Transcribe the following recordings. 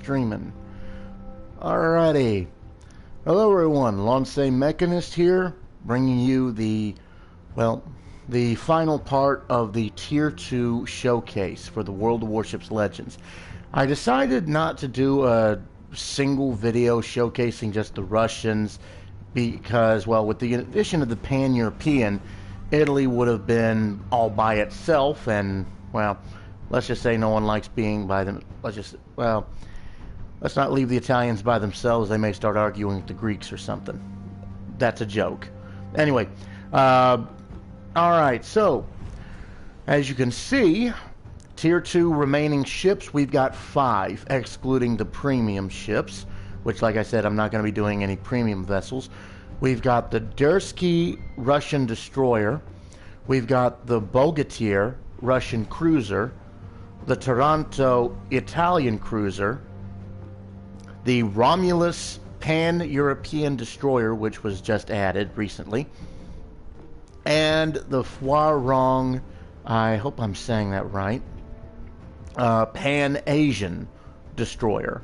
streaming. Alrighty. Hello everyone, Lance Mechanist here, bringing you the final part of the Tier 2 showcase for the World of Warships Legends. I decided not to do a single video showcasing just the Russians because, well, with the addition of the Pan-European, Italy would have been all by itself, and, well, let's just say no one likes being by them. Let's not leave the Italians by themselves. They may start arguing with the Greeks or something. That's a joke. Anyway, alright, so, as you can see, Tier 2 remaining ships, we've got 5, excluding the premium ships, which, like I said, I'm not going to be doing any premium vessels. We've got the Dursky Russian destroyer. We've got the Bogatyr Russian cruiser. The Taranto Italian cruiser. The Romulus Pan-European destroyer, which was just added recently. And the Hwarong, I hope I'm saying that right, Pan-Asian destroyer.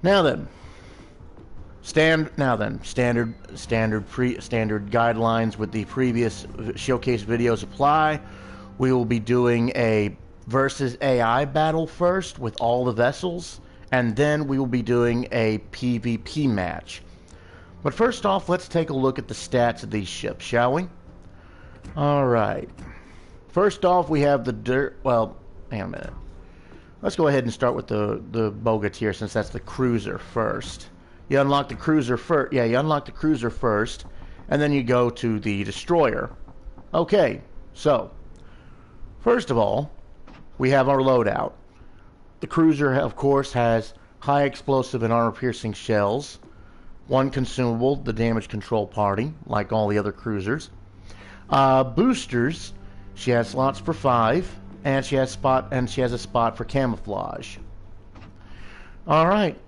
Now then, standard guidelines with the previous showcase videos apply. We will be doing a versus AI battle first with all the vessels, and then we will be doing a PvP match. But first off, let's take a look at the stats of these ships, shall we? Alright. First off, we have the hang on a minute. Let's go ahead and start with the Bogatyr, since that's the cruiser first. You unlock the cruiser first. Yeah, you unlock the cruiser first, and then you go to the destroyer. Okay, so first of all, we have our loadout. The cruiser, of course, has high explosive and armor-piercing shells. 1 consumable, the damage control party, like all the other cruisers. Boosters, she has slots for 5, and she has a spot for camouflage. All right.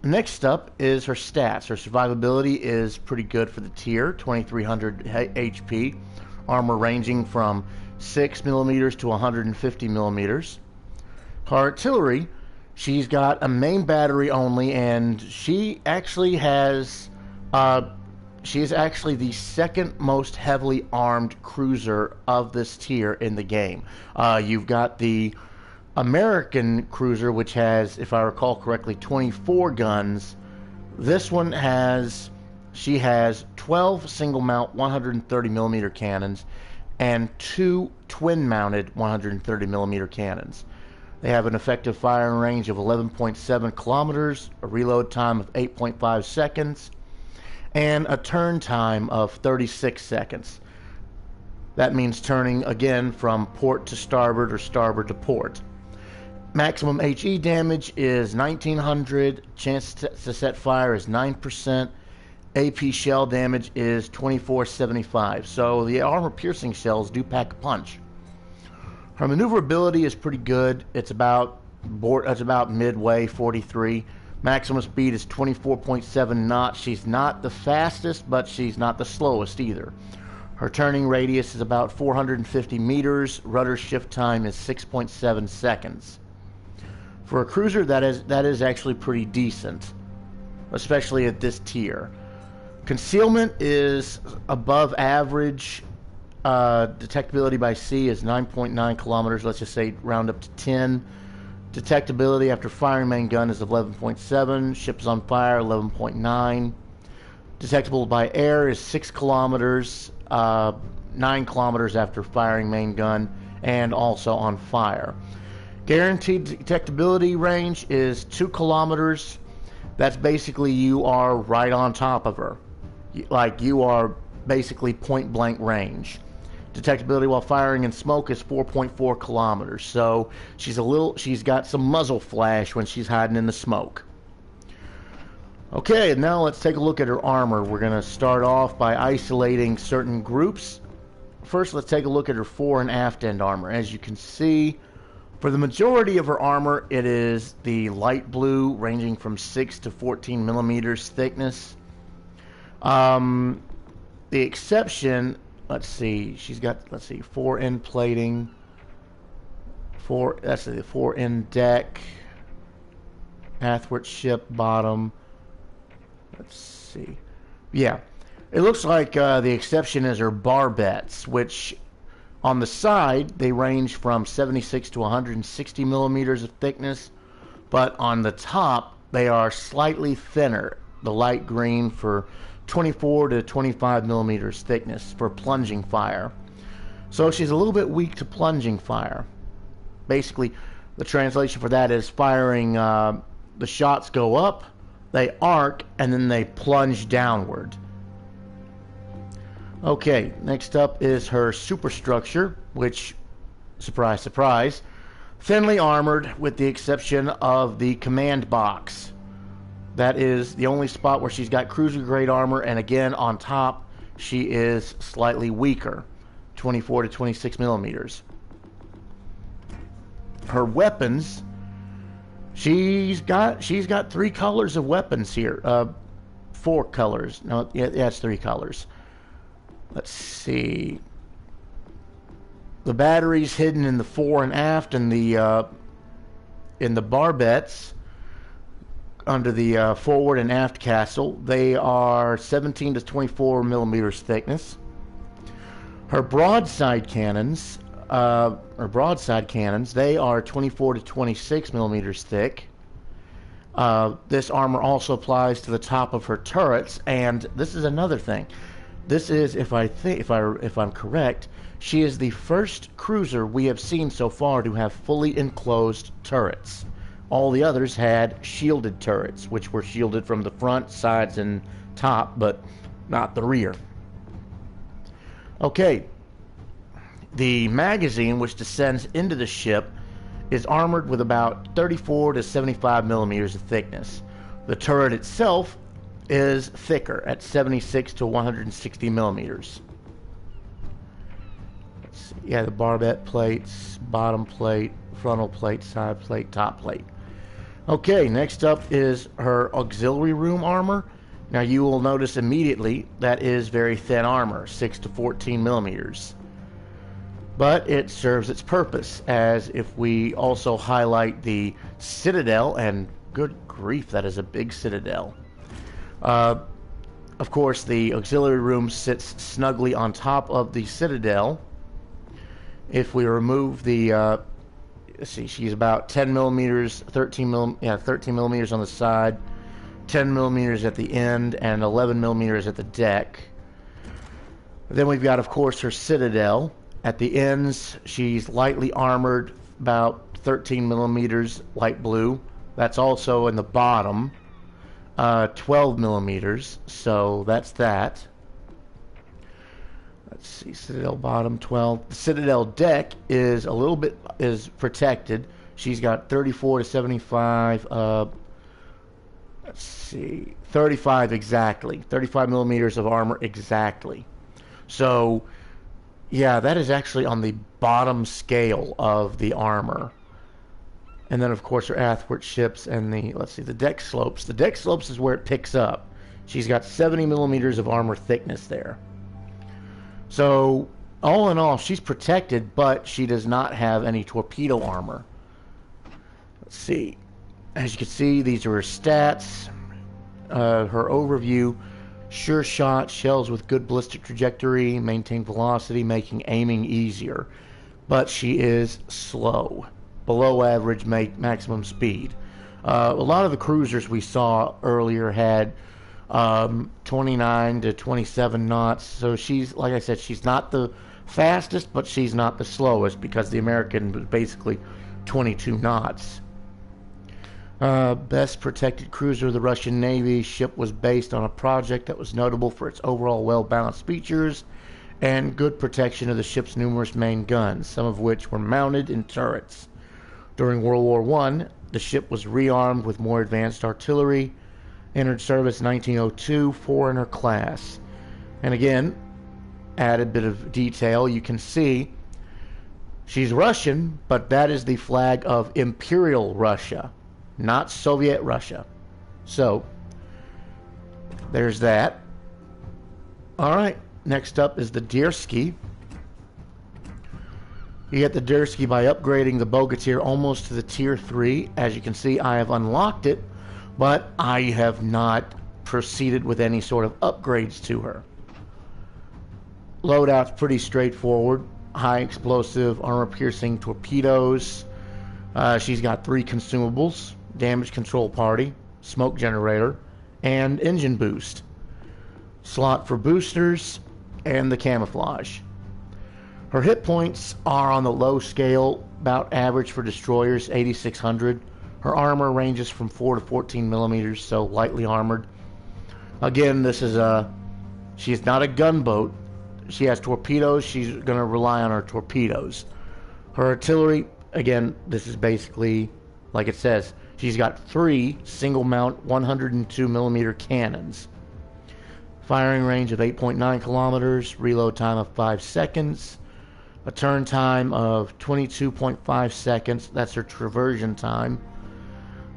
Next up is her stats. Her survivability is pretty good for the tier, 2300 HP, armor ranging from 6 millimeters to 150 millimeters. Her artillery, she's got a main battery only, and she actually has, she is actually the second most heavily armed cruiser of this tier in the game. You've got the American cruiser, which has, if I recall correctly, 24 guns. This one she has 12 single mount 130 millimeter cannons and 2 twin mounted 130 millimeter cannons. They have an effective firing range of 11.7 kilometers, a reload time of 8.5 seconds, and a turn time of 36 seconds. That means turning again from port to starboard or starboard to port. Maximum HE damage is 1900, chance to set fire is 9%, AP shell damage is 2475. So the armor piercing shells do pack a punch. Her maneuverability is pretty good. It's about midway, 43. Maximum speed is 24.7 knots. She's not the fastest, but she's not the slowest either. Her turning radius is about 450 meters. Rudder shift time is 6.7 seconds. For a cruiser, that is actually pretty decent, especially at this tier. Concealment is above average. Detectability by sea is 9.9 kilometers. Let's just say round up to 10. Detectability after firing main gun is 11.7. Ship is on fire, 11.9. Detectable by air is 6 kilometers. 9 kilometers after firing main gun, and also on fire. Guaranteed detectability range is 2 kilometers. That's basically you are right on top of her. Like, you are basically point blank range. Detectability while firing in smoke is 4.4 kilometers. So she's got some muzzle flash when she's hiding in the smoke. Okay, now let's take a look at her armor. We're going to start off by isolating certain groups. First, let's take a look at her fore and aft end armor. As you can see, for the majority of her armor, it is the light blue, ranging from 6 to 14 millimeters thickness. The exception, let's see, she's got, fore end plating, fore end deck, Athwart ship bottom. Let's see. Yeah. It looks like the exception is her barbettes, which on the side they range from 76 to 160 millimeters of thickness, but on the top they are slightly thinner, the light green for 24 to 25 millimeters thickness for plunging fire. So she's a little bit weak to plunging fire. Basically, the translation for that is firing, the shots go up, they arc, and then they plunge downward. Okay, next up is her superstructure, which, surprise, surprise, thinly armored with the exception of the command box. That is the only spot where she's got cruiser grade armor, and again on top she is slightly weaker, 24 to 26 millimeters. Her weapons, she's got 3 colors of weapons here. 4 colors. No, yeah, it's 3 colors. Let's see. The batteries hidden in the fore and aft, and the in the barbettes under the forward and aft castle. They are 17 to 24 millimeters thickness. Her broadside cannons, they are 24 to 26 millimeters thick. This armor also applies to the top of her turrets, and this is another thing. This is, if I'm correct, she is the first cruiser we have seen so far to have fully enclosed turrets. All the others had shielded turrets, which were shielded from the front, sides, and top, but not the rear. Okay, the magazine, which descends into the ship, is armored with about 34 to 75 millimeters of thickness. The turret itself is thicker at 76 to 160 millimeters. Let's see. Yeah, the barbette plates, bottom plate, frontal plate, side plate, top plate. Okay, next up is her auxiliary room armor. Now you will notice immediately that is very thin armor, 6 to 14 millimeters. But it serves its purpose, as if we also highlight the Citadel, and good grief, that is a big Citadel. Of course, the auxiliary room sits snugly on top of the Citadel. If we remove the, let's see, she's about 10 millimeters, 13 millimeters on the side, 10 millimeters at the end, and 11 millimeters at the deck. Then we've got, of course, her Citadel. At the ends, she's lightly armored, about 13 millimeters, light blue. That's also in the bottom. 12 millimeters, so that's that. Let's see, Citadel bottom 12. The Citadel deck is a little bit protected. She's got 34 to 75. Let's see, 35 exactly. 35 millimeters of armor exactly. So, yeah, that is actually on the bottom scale of the armor. And then, of course, her athwart ships and the, let's see, the deck slopes. The deck slopes is where it picks up. She's got 70 millimeters of armor thickness there. So, all in all, she's protected, but she does not have any torpedo armor. Let's see. As you can see, these are her stats. Her overview. Sure shot, shells with good ballistic trajectory, maintain velocity, making aiming easier. But she is slow. Below average maximum speed. A lot of the cruisers we saw earlier had 29 to 27 knots. So she's, like I said, she's not the fastest, but she's not the slowest, because the American was basically 22 knots. Best protected cruiser of the Russian Navy. Ship was based on a project that was notable for its overall well-balanced features and good protection of the ship's numerous main guns, some of which were mounted in turrets. During World War I, the ship was rearmed with more advanced artillery, entered service in 1902, foreigner class. And again, added bit of detail, you can see she's Russian, but that is the flag of Imperial Russia, not Soviet Russia. So, there's that. Alright, next up is the Deersky. You get the Deersky by upgrading the Bogatyr almost to the tier 3. As you can see, I have unlocked it but I have not proceeded with any sort of upgrades to her. Loadout's pretty straightforward. High explosive, armor-piercing torpedoes. She's got 3 consumables, damage control party, smoke generator, and engine boost. Slot for boosters, and the camouflage. Her hit points are on the low scale, about average for destroyers, 8,600. Her armor ranges from 4 to 14 millimeters, so lightly armored. Again, she's not a gunboat. She has torpedoes. She's going to rely on her torpedoes. Her artillery, again, this is basically, like it says, she's got 3 single mount 102 millimeter cannons. Firing range of 8.9 kilometers, reload time of 5 seconds, a turn time of 22.5 seconds, that's her traversion time.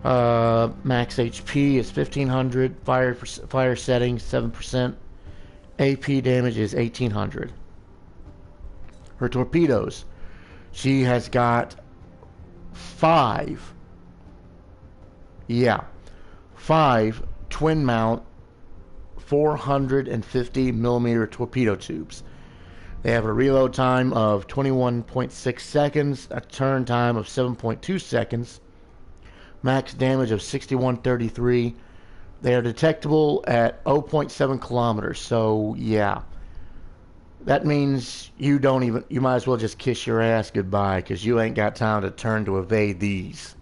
Max HP is 1500, fire setting 7%, AP damage is 1800. Her torpedoes, she has got 5 twin mount 450 millimeter torpedo tubes. They have a reload time of 21.6 seconds, a turn time of 7.2 seconds, max damage of 6133. They are detectable at 0.7 kilometers, so yeah. That means you might as well just kiss your ass goodbye, because you ain't got time to turn to evade these.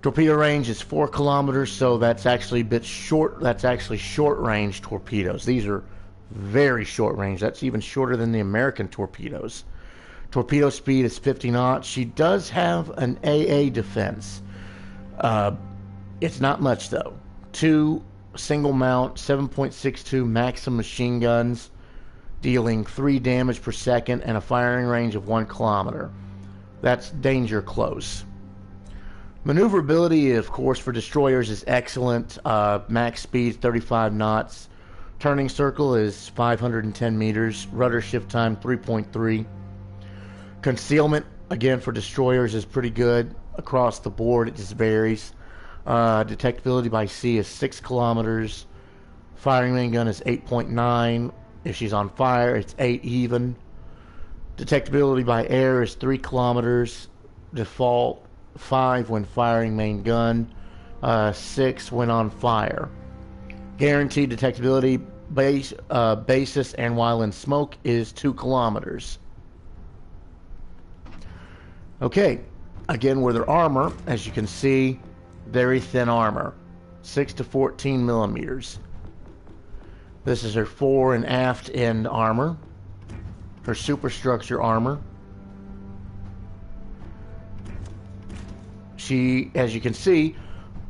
Torpedo range is 4 kilometers, so that's actually a bit short. That's actually short range torpedoes. These are very short range. That's even shorter than the American torpedoes. Torpedo speed is 50 knots. She does have an AA defense. It's not much though. 2 single mount 7.62 Maxim machine guns, dealing 3 damage per second and a firing range of 1 kilometer. That's danger close. Maneuverability, of course, for destroyers is excellent. Max speed 35 knots. Turning circle is 510 meters. Rudder shift time 3.3. Concealment, again, for destroyers is pretty good. Across the board, it just varies. Detectability by sea is 6 kilometers. Firing main gun is 8.9. If she's on fire, it's 8 even. Detectability by air is 3 kilometers. Default 5 when firing main gun, 6 when on fire. Guaranteed detectability basis and while in smoke is 2 kilometers. Okay, again with her armor, as you can see, very thin armor, 6 to 14 millimeters. This is her fore and aft end armor, her superstructure armor. She, as you can see,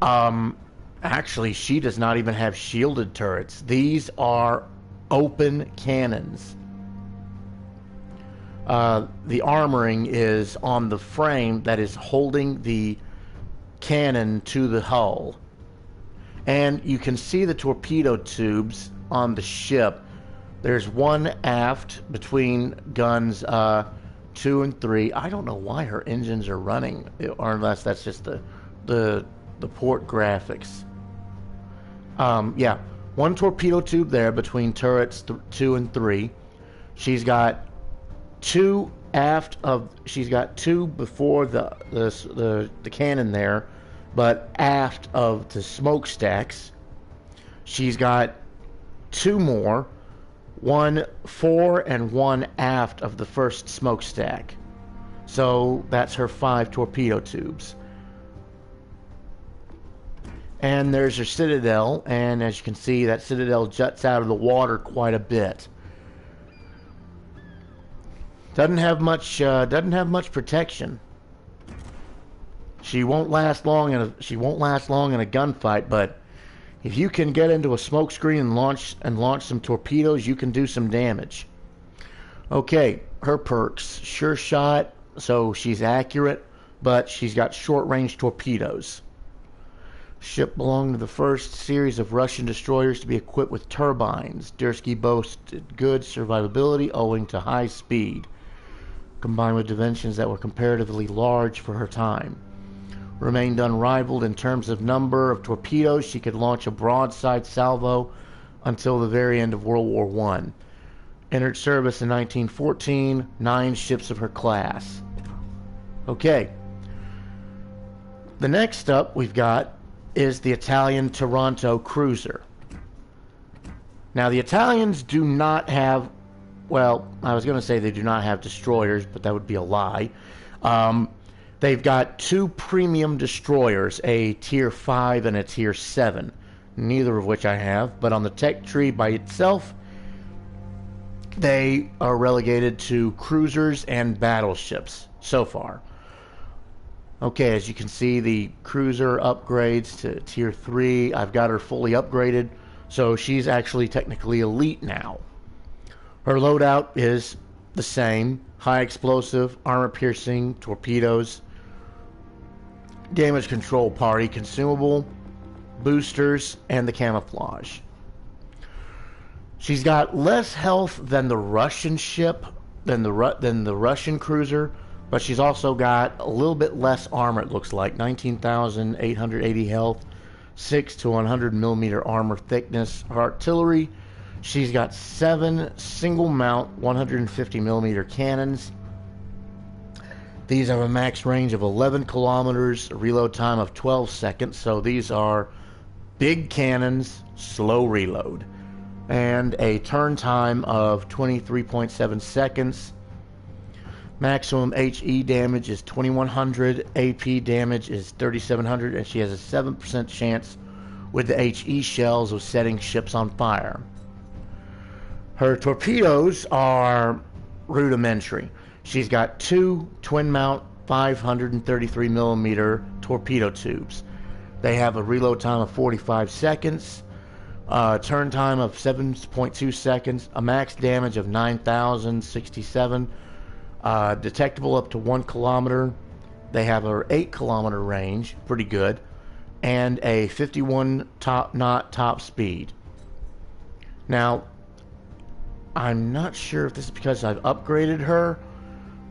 actually she does not even have shielded turrets. These are open cannons. The armoring is on the frame that is holding the cannon to the hull. And you can see the torpedo tubes on the ship. There's one aft between guns 2 and 3. I don't know why her engines are running, or unless that's just the port graphics. Yeah, one torpedo tube there between turrets 2 and 3. She's got 2 aft of. She's got 2 before the cannon there, but aft of the smokestacks. She's got 2 more. 1 fore and 1 aft of the first smokestack. So that's her 5 torpedo tubes. And there's her Citadel, and as you can see, that Citadel juts out of the water quite a bit. Doesn't have much protection. She won't last long in a gunfight, but if you can get into a smoke screen and launch some torpedoes, you can do some damage. Okay, her perks. Sure shot, so she's accurate, but she's got short-range torpedoes. Ship belonged to the first series of Russian destroyers to be equipped with turbines. Dursky boasted good survivability owing to high speed, combined with dimensions that were comparatively large for her time. remained unrivaled in terms of number of torpedoes. She could launch a broadside salvo until the very end of World War I. Entered service in 1914, 9 ships of her class. Okay. The next up we've got is the Italian Taranto cruiser. Now, the Italians do not have, well, I was going to say they do not have destroyers, but that would be a lie. They've got 2 premium destroyers, a Tier 5 and a Tier 7, neither of which I have, but on the tech tree by itself, they are relegated to cruisers and battleships so far. Okay, as you can see, the cruiser upgrades to Tier 3. I've got her fully upgraded, so she's actually technically elite now. Her loadout is the same: high explosive, armor piercing, torpedoes, damage control party, consumable, boosters, and the camouflage. She's got less health than the Russian ship, than the Russian cruiser, but she's also got a little bit less armor, it looks like. 19,880 health, 6 to 100 millimeter armor thickness. Her artillery, she's got 7 single mount 150 millimeter cannons. These have a max range of 11 kilometers, a reload time of 12 seconds, so these are big cannons, slow reload. And a turn time of 23.7 seconds. Maximum HE damage is 2100, AP damage is 3700, and she has a 7% chance with the HE shells of setting ships on fire. Her torpedoes are rudimentary. She's got 2 twin mount 533 millimeter torpedo tubes. They have a reload time of 45 seconds. Turn time of 7.2 seconds, a max damage of 9,067, detectable up to 1 kilometer. They have an 8 kilometer range, pretty good, and a 51 knot top speed. Now, I'm not sure if this is because I've upgraded her,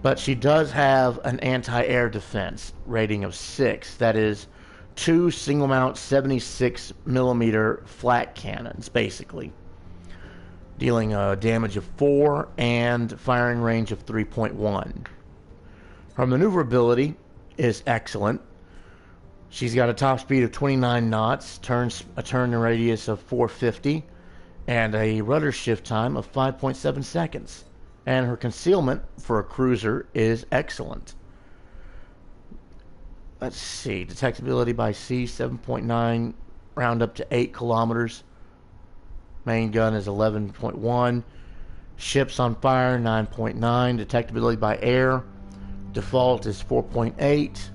but she does have an anti-air defense rating of 6. That is 2 single mount 76 millimeter flat cannons, basically, dealing a damage of 4 and firing range of 3.1. Her maneuverability is excellent. She's got a top speed of 29 knots, a turn radius of 450, and a rudder shift time of 5.7 seconds. And her concealment for a cruiser is excellent. Let's see, detectability by sea 7.9, round up to 8 kilometers. Main gun is 11.1. Ships on fire 9.9. Detectability by air, default is 4.8.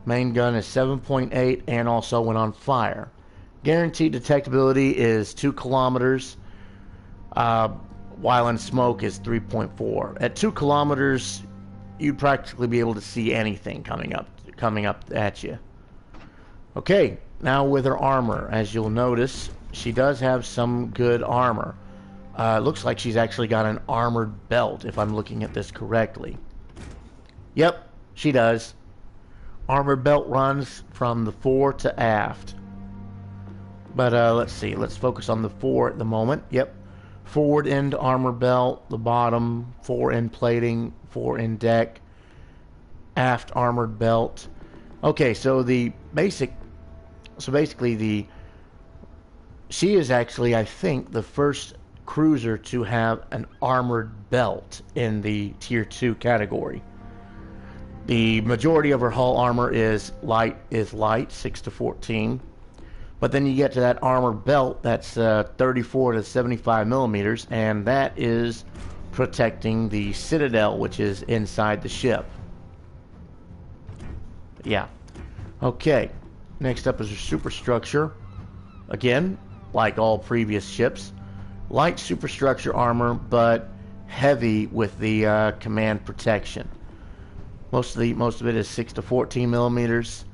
Main gun is 7.8 and also when on fire. Guaranteed detectability is 2 kilometers. While in smoke is 3.4. At 2 kilometers, you'd practically be able to see anything coming up at you. Okay, now with her armor, as you'll notice, she does have some good armor. It looks like she's actually got an armored belt, if I'm looking at this correctly. Yep, she does. Armored belt runs from the fore to aft. But let's see, let's focus on the fore at the moment. Yep. Forward end armor belt, the bottom, fore end plating, fore end deck, aft armored belt. Okay, so basically she is actually, I think, the first cruiser to have an armored belt in the Tier 2 category. The majority of her hull armor is light, 6 to 14. But then you get to that armored belt that's 34 to 75 millimeters, and that is protecting the Citadel, which is inside the ship. Yeah. Okay. Next up is her superstructure. Again, like all previous ships, light superstructure armor, but heavy with the command protection. Most of it is 6 to 14 millimeters.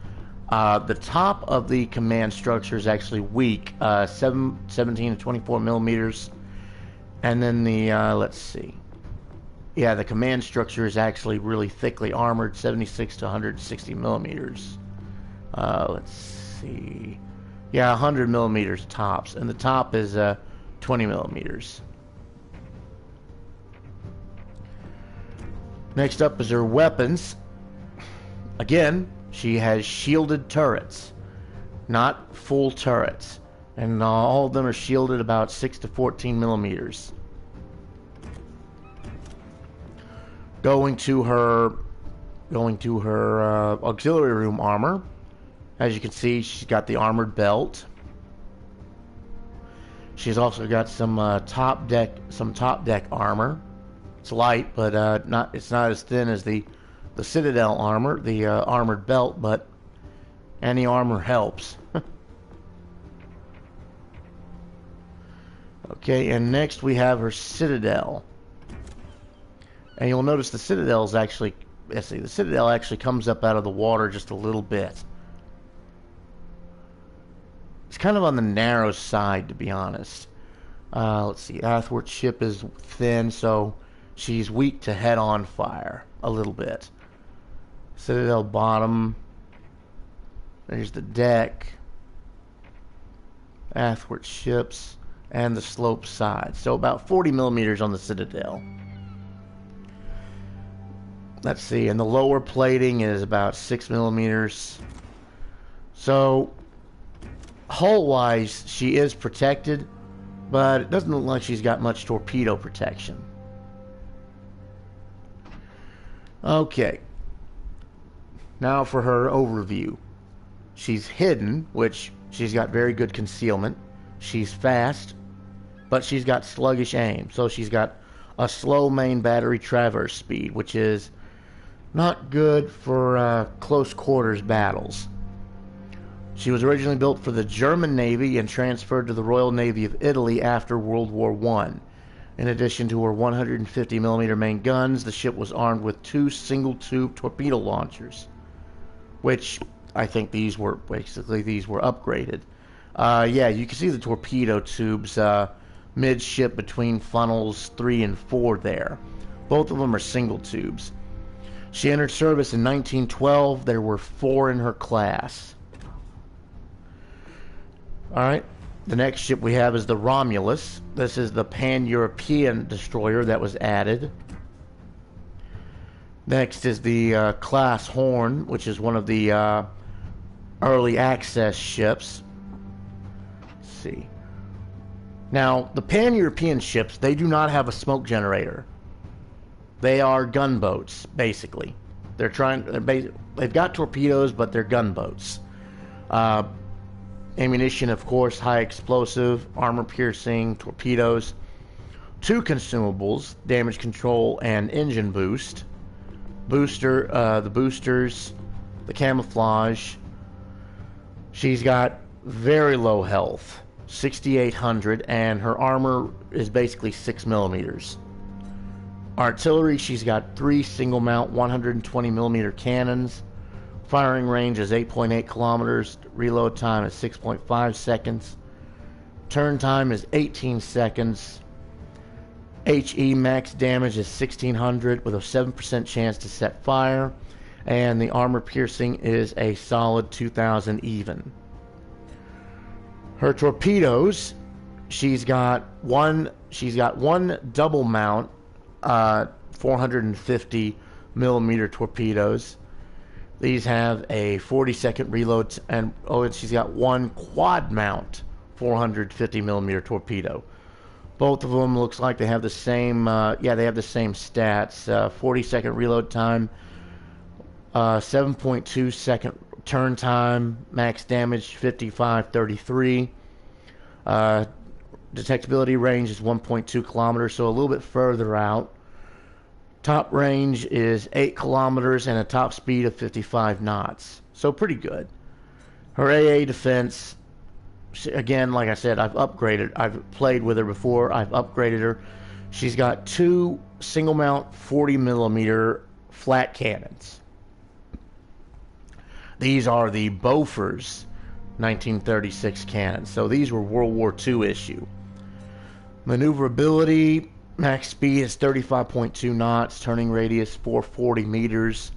The top of the command structure is actually weak, 17 to 24 millimeters. And then the, let's see. Yeah, the command structure is actually really thickly armored, 76 to 160 millimeters. Let's see. Yeah, 100 millimeters tops, and the top is 20 millimeters. Next up is her weapons. Again, she has shielded turrets, not full turrets, and all of them are shielded about 6 to 14 millimeters. Going to her auxiliary room armor. As you can see, she's got the armored belt. She's also got some top deck armor. It's light, but it's not as thin as the Citadel armor, the armored belt, but any armor helps. Okay, and next we have her Citadel. And you'll notice the Citadel actually comes up out of the water just a little bit. It's kind of on the narrow side, to be honest. Let's see, athwart ship is thin, so she's weak to head-on fire a little bit. Citadel bottom. There's the deck. Athwart ships. And the slope side. So about 40 millimeters on the Citadel. Let's see, and the lower plating is about 6 millimeters. So, hull-wise, she is protected, but it doesn't look like she's got much torpedo protection. Okay. Now for her overview. She's hidden, which she's got very good concealment. She's fast, but she's got sluggish aim. So she's got a slow main battery traverse speed, which is not good for close quarters battles. She was originally built for the German Navy and transferred to the Royal Navy of Italy after World War I. In addition to her 150mm main guns, the ship was armed with 2 single-tube torpedo launchers, which I think these were upgraded. Yeah, you can see the torpedo tubes midship between funnels 3 and 4 there. Both of them are single tubes. She entered service in 1912. There were 4 in her class. Alright, the next ship we have is the Romulus. This is the Pan-European destroyer that was added. Next is the Class Horn, which is one of the early access ships. Let's see. Now, the Pan-European ships, they do not have a smoke generator. They are gunboats, basically. They've got torpedoes, but they're gunboats. Ammunition, of course, high explosive, armor-piercing, torpedoes. 2 consumables, damage control and engine boost. The boosters, the camouflage. She's got very low health. 6,800, and her armor is basically 6 millimeters. Artillery, she's got 3 single mount 120mm cannons. Firing range is 8.8 kilometers. Reload time is 6.5 seconds. Turn time is 18 seconds. HE max damage is 1,600 with a 7% chance to set fire. And the armor piercing is a solid 2,000 even. Her torpedoes, she's got one double mount 450 millimeter torpedoes. These have a 40-second reload, and she's got one quad mount 450 millimeter torpedo. Both of them looks like they have the same. They have the same stats. 40-second reload time, 7.2 second turn time, max damage 55-33. Detectability range is 1.2 kilometers, so a little bit further out. Top range is 8 kilometers and a top speed of 55 knots. So pretty good. Her AA defense, again, like I said, I've played with her before. I've upgraded her. She's got 2 single mount 40 millimeter flat cannons. These are the Bofors 1936 cannons. So these were World War II issue. Maneuverability, max speed is 35.2 knots, turning radius 440 meters.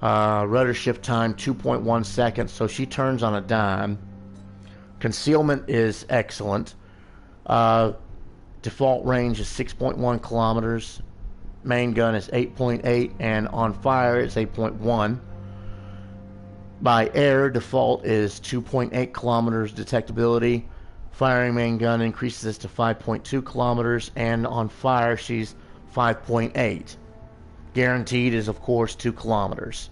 Rudder shift time 2.1 seconds, so she turns on a dime. Concealment is excellent. Default range is 6.1 kilometers. Main gun is 8.8, and on fire it's 8.1. By air, default is 2.8 kilometers detectability. Firing main gun increases this to 5.2 kilometers, and on fire she's 5.8. Guaranteed is, of course, 2 kilometers.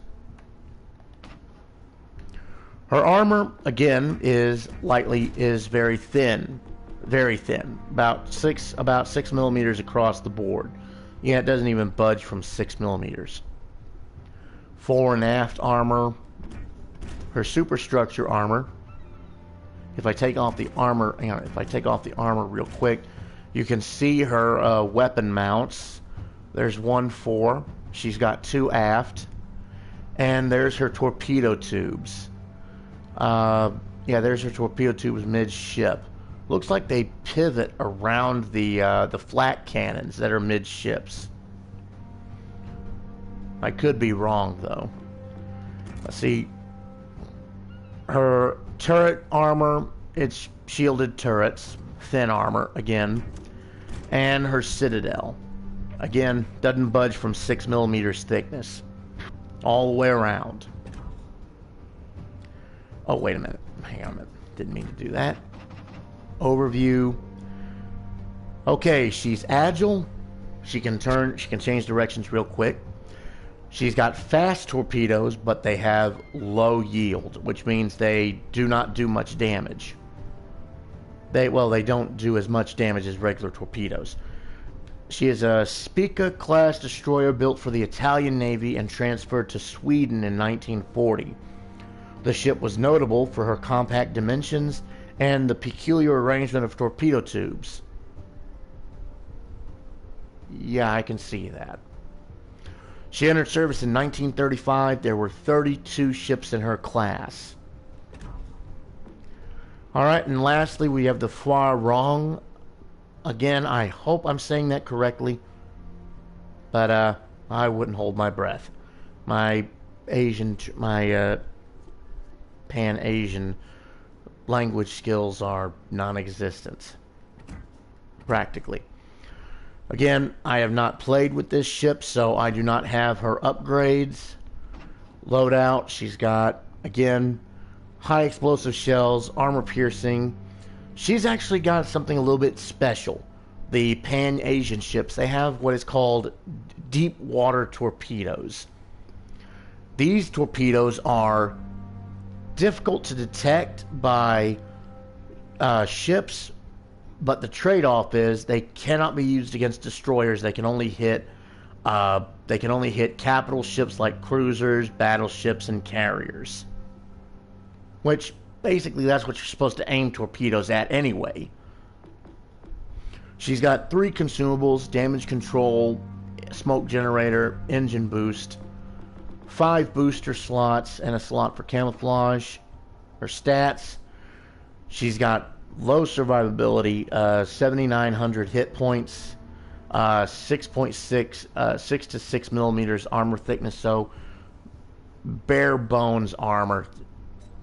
Her armor, again, is very thin. Very thin. About 6 millimeters across the board. Yeah, it doesn't even budge from 6 millimeters. Fore and aft armor. Her superstructure armor. If I take off the armor, real quick, you can see her weapon mounts. There's one fore. She's got 2 aft. And there's her torpedo tubes. There's her torpedo tubes midship. Looks like they pivot around the flat cannons that are midships. I could be wrong though. Let's see. Her turret armor, it's shielded turrets, thin armor again, and her Citadel. Again, doesn't budge from 6 millimeters thickness. All the way around. Oh, wait a minute. Hang on a minute. Didn't mean to do that. Overview. Okay, she's agile. She can change directions real quick. She's got fast torpedoes, but they have low yield, which means they do not do much damage. They don't do as much damage as regular torpedoes. She is a Spica-class destroyer built for the Italian Navy and transferred to Sweden in 1940. The ship was notable for her compact dimensions and the peculiar arrangement of torpedo tubes. Yeah, I can see that. She entered service in 1935. There were 32 ships in her class. Alright, and lastly we have the SOWxRogue. Again, I hope I'm saying that correctly, but I wouldn't hold my breath. My Pan-Asian language skills are non-existent, practically. Again, I have not played with this ship, so I do not have her upgrades. Loadout, she's got, again, high explosive shells, armor piercing. She's actually got something a little bit special. The Pan-Asian ships, they have what is called deep water torpedoes. These torpedoes are difficult to detect by ships, but the trade-off is they cannot be used against destroyers. They can only hit capital ships like cruisers, battleships, and carriers. Which basically that's what you're supposed to aim torpedoes at anyway. She's got 3 consumables: damage control, smoke generator, engine boost, 5 booster slots, and a slot for camouflage. Her stats: she's got low survivability, 7,900 hit points, 6 to 6 millimeters armor thickness, so bare bones armor,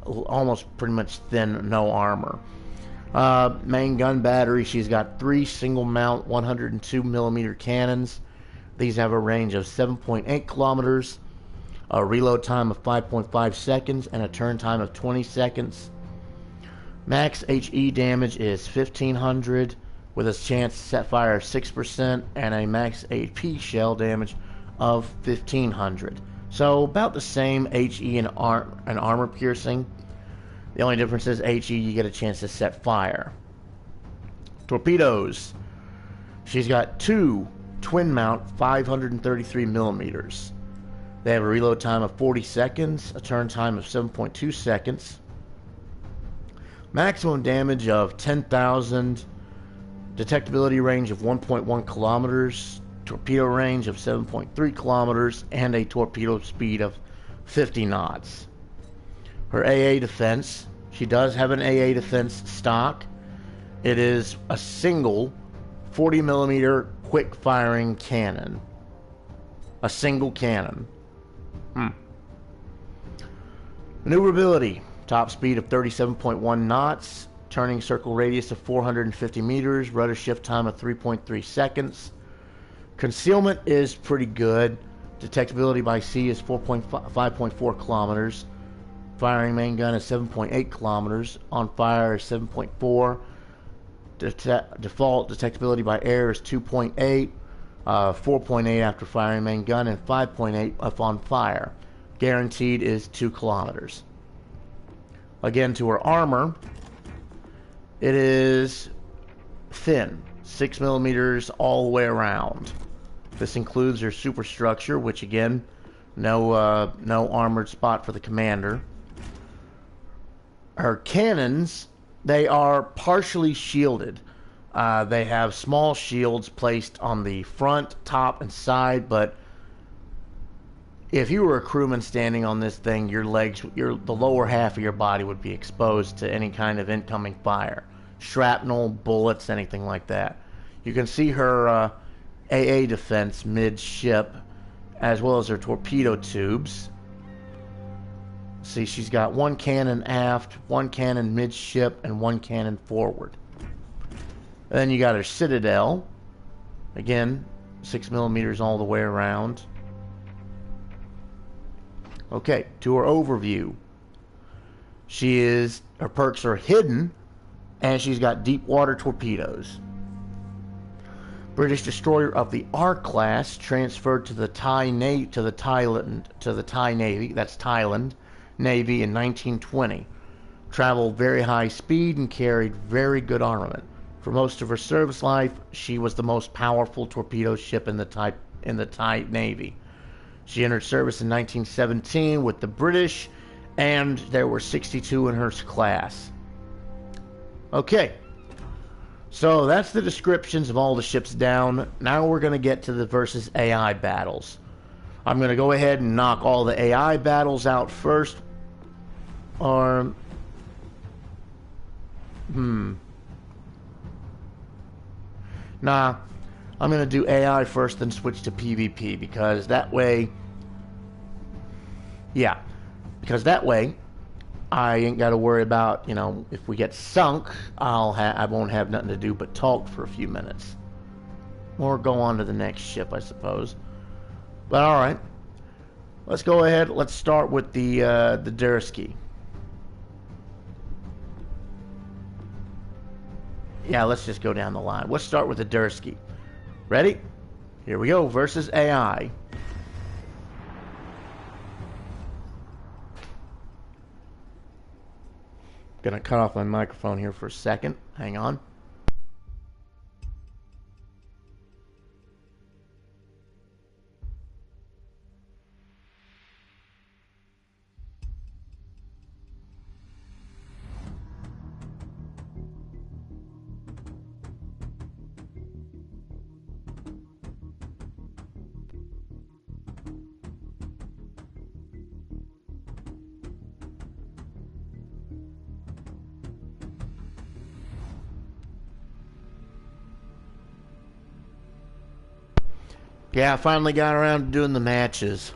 almost pretty much thin, no armor. Main gun battery, she's got 3 single mount 102 millimeter cannons. These have a range of 7.8 kilometers, a reload time of 5.5 seconds, and a turn time of 20 seconds. Max HE damage is 1500 with a chance to set fire of 6% and a max AP shell damage of 1500. So about the same HE and armor piercing. The only difference is HE, you get a chance to set fire. Torpedoes. She's got 2 twin mount 533 millimeters. They have a reload time of 40 seconds, a turn time of 7.2 seconds. Maximum damage of 10,000, detectability range of 1.1 kilometers, torpedo range of 7.3 kilometers, and a torpedo speed of 50 knots. Her AA defense, she does have an AA defense stock. It is a single 40 millimeter quick firing cannon. A single cannon. Maneuverability. Top speed of 37.1 knots. Turning circle radius of 450 meters. Rudder shift time of 3.3 seconds. Concealment is pretty good. Detectability by sea is 5.4 kilometers. Firing main gun is 7.8 kilometers. On fire is 7.4. Default detectability by air is 2.8. 4.8 after firing main gun, and 5.8 if on fire. Guaranteed is 2 kilometers. Again, to her armor, it is thin, 6 millimeters all the way around. This includes her superstructure, which again, no armored spot for the commander. Her cannons, they are partially shielded. They have small shields placed on the front, top, and side, but if you were a crewman standing on this thing, your legs, the lower half of your body would be exposed to any kind of incoming fire. Shrapnel, bullets, anything like that. You can see her AA defense mid-ship, as well as her torpedo tubes. See, she's got one cannon aft, one cannon midship, and one cannon forward. And then you got her Citadel. Again, 6 millimeters all the way around. Okay, to her overview. Her perks are hidden, and she's got deep water torpedoes. British destroyer of the R class, transferred to the Thai Navy. That's Thailand Navy in 1920. Traveled very high speed and carried very good armament. For most of her service life, she was the most powerful torpedo ship in the Thai Navy. She entered service in 1917 with the British, and there were 62 in her class. Okay, so that's the descriptions of all the ships down. Now we're going to get to the versus AI battles. I'm going to go ahead and knock all the AI battles out first. Nah, I'm going to do AI first, then switch to PvP, because that way... Yeah, because that way I ain't got to worry about, if we get sunk, I won't have nothing to do but talk for a few minutes. Or go on to the next ship, I suppose. But alright. Let's go ahead. Let's start with the Dursky. Yeah, let's just go down the line. Let's start with the Dursky. Ready? Here we go. Versus AI. Gonna cut off my microphone here for a second. Hang on. Yeah, I finally got around to doing the matches.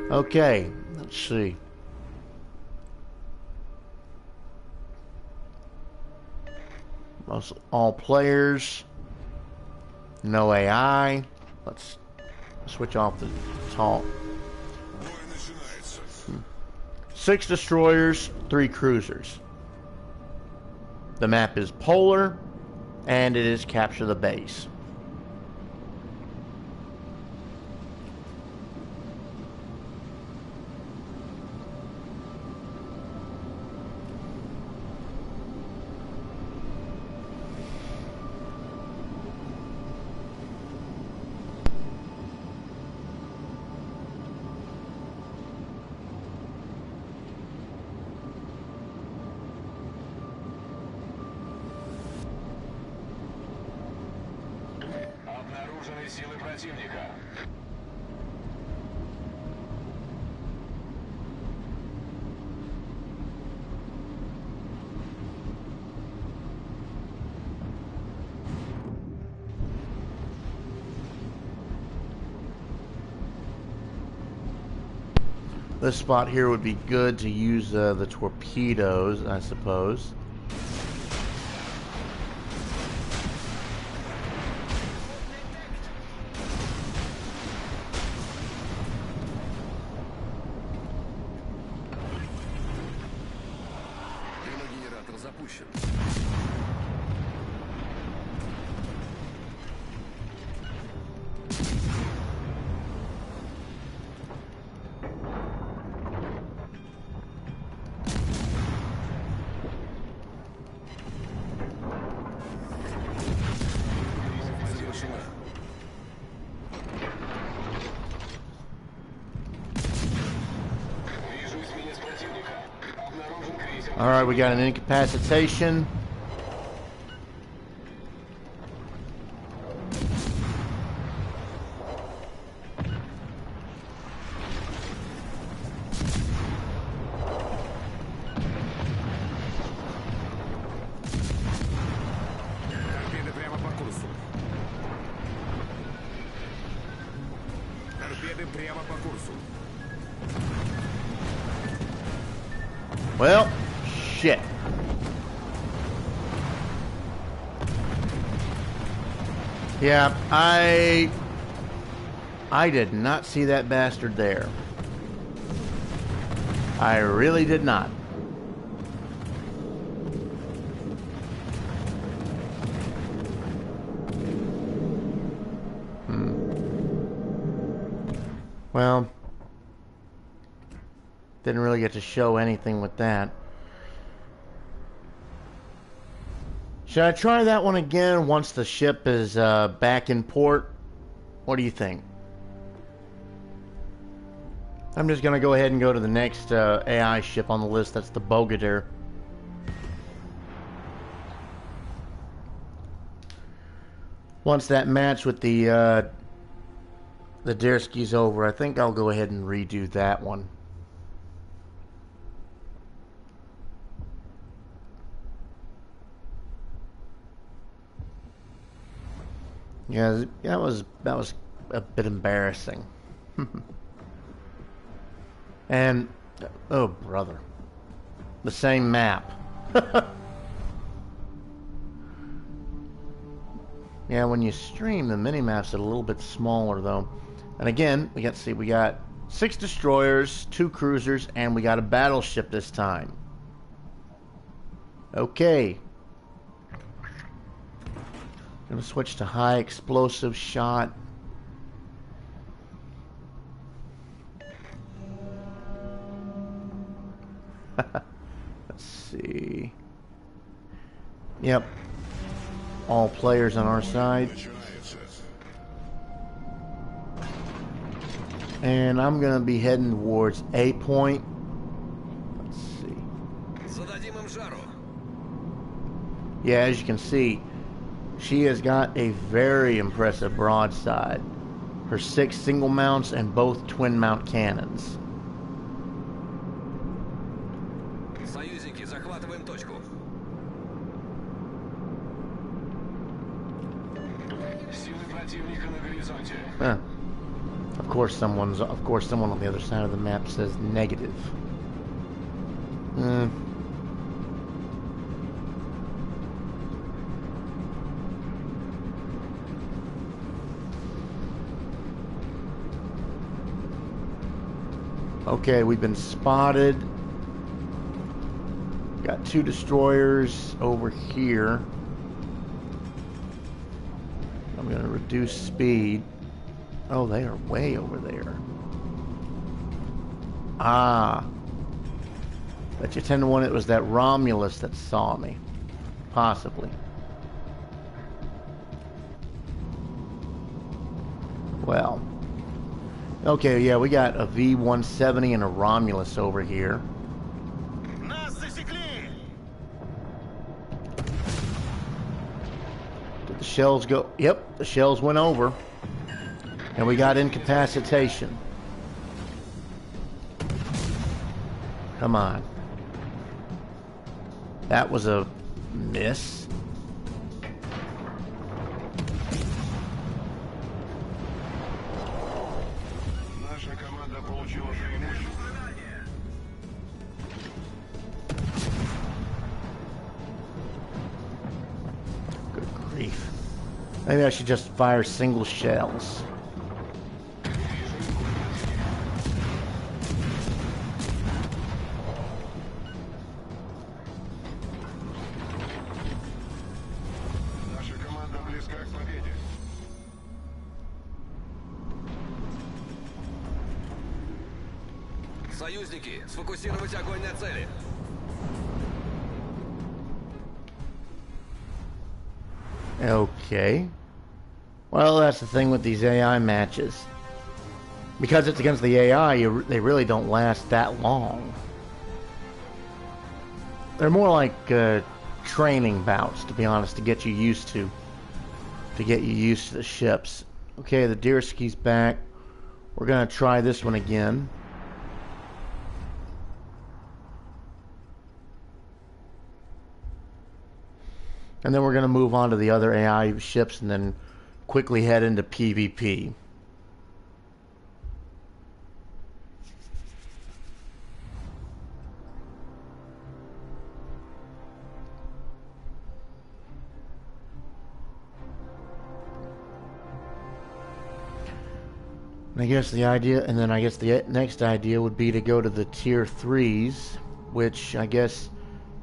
Okay, let's see. All players. No AI. Let's switch off the talk. 6 destroyers, 3 cruisers. The map is polar. And it is capture the base. Силы противника. This spot here would be good to use the torpedoes, I suppose. Alright, we got an incapacitation. Well, shit. Yeah, I did not see that bastard there. I really did not. Well, didn't really get to show anything with that. Should I try that one again once the ship is back in port? What do you think? I'm just going to go ahead and go to the next AI ship on the list. That's the Bogadir. Once that match with the Dersky's over, I think I'll go ahead and redo that one. Yeah, that was a bit embarrassing. And oh brother, the same map. Yeah, when you stream, the mini-maps are a little bit smaller though. And again, we got 6 destroyers, 2 cruisers, and we got a battleship this time. Okay. Gonna switch to high explosive shot. Let's see. Yep. All players on our side. And I'm gonna be heading towards A point. Let's see. Yeah, as you can see, she has got a very impressive broadside. Her 6 single mounts and both twin mount cannons. Huh. Of course someone on the other side of the map says negative. Okay, we've been spotted. Got 2 destroyers over here. I'm going to reduce speed. Oh, they are way over there. Ah. Bet you 10 to 1 it was that Romulus that saw me. Possibly. Well. Okay, yeah, we got a V-170 and a Romulus over here. Did the shells go? Yep, the shells went over. And we got incapacitation. Come on. That was a miss. Maybe I should just fire single shells. Наша команда близка к победе. Союзники, сфокусировать огонь на цели. Okay. Well, that's the thing with these AI matches. Because it's against the AI, they really don't last that long. They're more like training bouts, to be honest, to get you used to the ships. Okay, the Deerski's back. We're gonna try this one again. And then we're going to move on to the other AI ships and then quickly head into PvP. And I guess the idea, and then I guess the next idea would be to go to the tier 3s, which I guess,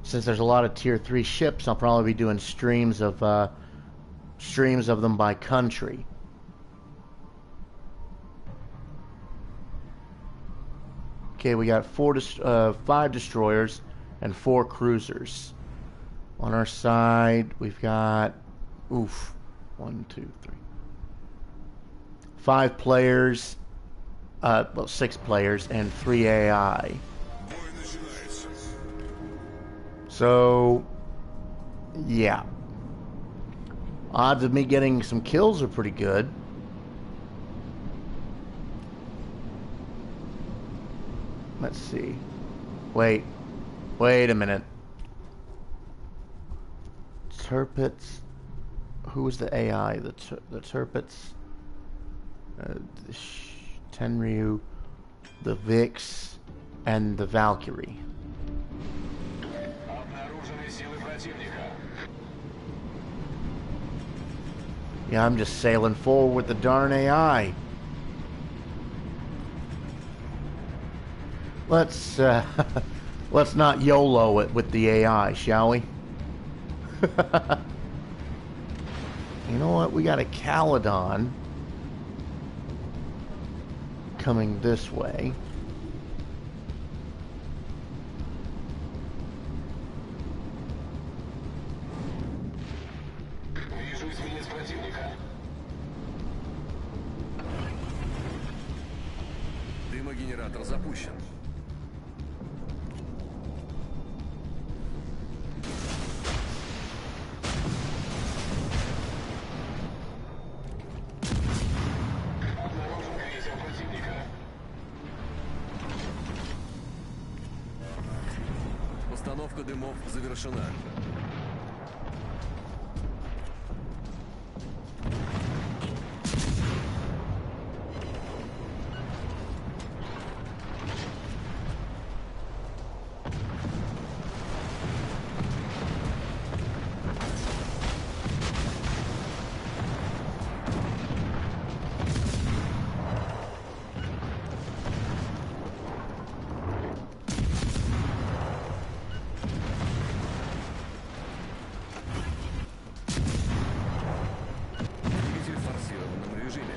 since there's a lot of tier 3 ships, I'll probably be doing streams of them by country. Okay, we got 5 destroyers and 4 cruisers. On our side, we've got 1, 2, 3, 5 players, well, 6 players and 3 AI. So, yeah. Odds of me getting some kills are pretty good. Let's see. Wait a minute. Turpits. Who was the AI? The Turpits. The Tenryu, the Vix, and the Valkyrie. Обнаружены силы противника. Yeah, I'm just sailing forward with the darn AI. Let's not YOLO it with the AI, shall we? You know what? We got a Caledon coming this way. Вижу эсминец противника. Дымогенератор запущен. Обнаружен крейсер противника. Постановка дымов завершена. Двигатель в форсированном режиме.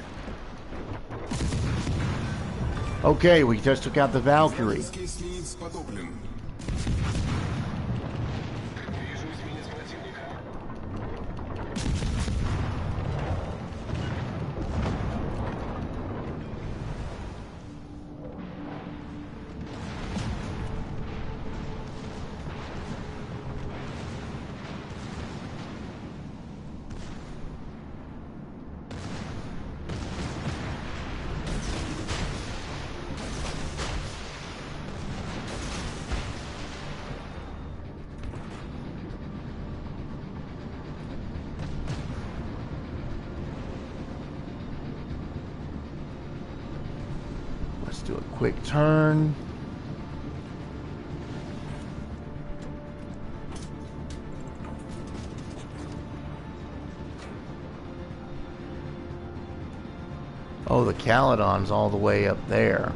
Okay, we just took out the Valkyrie. Вижу эсминец противника. Let's do a quick turn. Oh, the Caledon's all the way up there.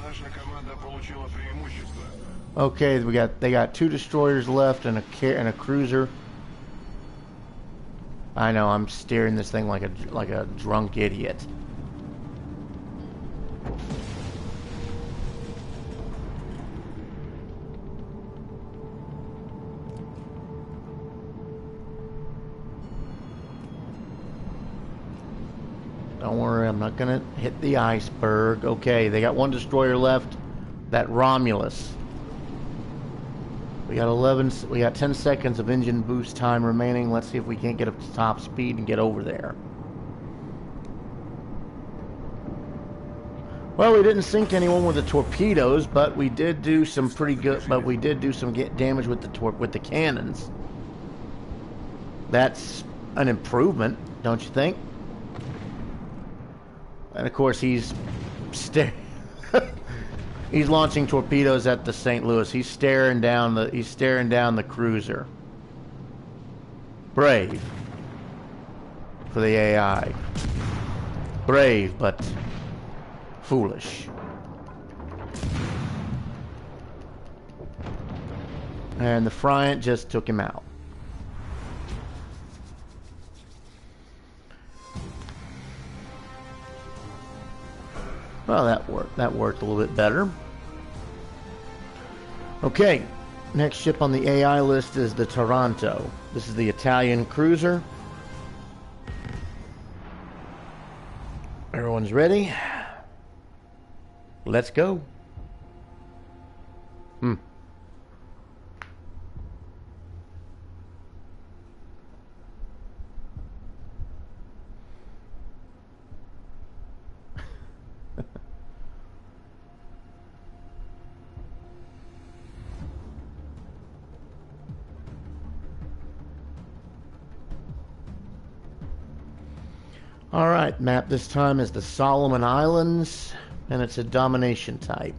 Наша команда получила преимущество. Okay, they got 2 destroyers left and a cruiser. I know, I'm steering this thing like a drunk idiot. Don't worry, I'm not gonna hit the iceberg. Okay, they got 1 destroyer left. That Romulus. We got 10 seconds of engine boost time remaining. Let's see if we can't get up to top speed and get over there. Well, we didn't sink anyone with the torpedoes, but we did do some pretty good. But we did do some damage with the cannons. That's an improvement, don't you think? And of course, he's launching torpedoes at the St. Louis. He's staring down the cruiser. Brave for the AI. Brave, but foolish. And the Friant just took him out. Well, that worked a little bit better. Okay, next ship on the AI list is the Taranto. This is the Italian cruiser. Everyone's ready? Let's go. Alright, map this time is the Solomon Islands, and it's a domination type.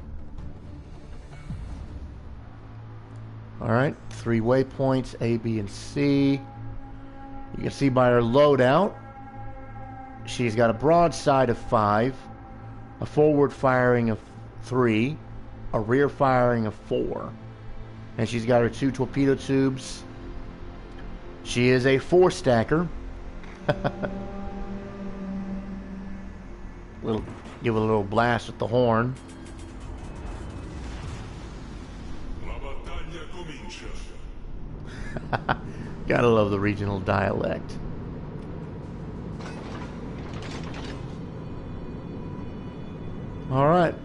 Alright, 3 waypoints, A, B, and C. You can see by her loadout, she's got a broadside of 5, a forward firing of 3, a rear firing of 4. And she's got her 2 torpedo tubes. She is a 4-stacker. Give it a little blast with the horn. Gotta love the regional dialect. Alright.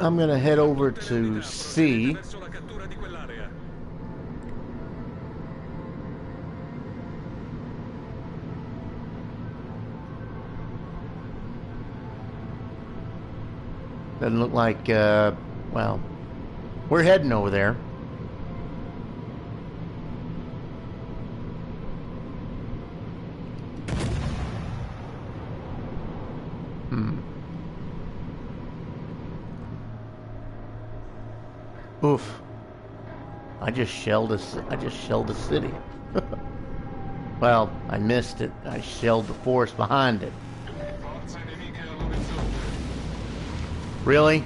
I'm gonna head over to C. Doesn't look like, well, we're heading over there. Oof. I just shelled a city. Well, I missed it. I shelled the forest behind it. Really?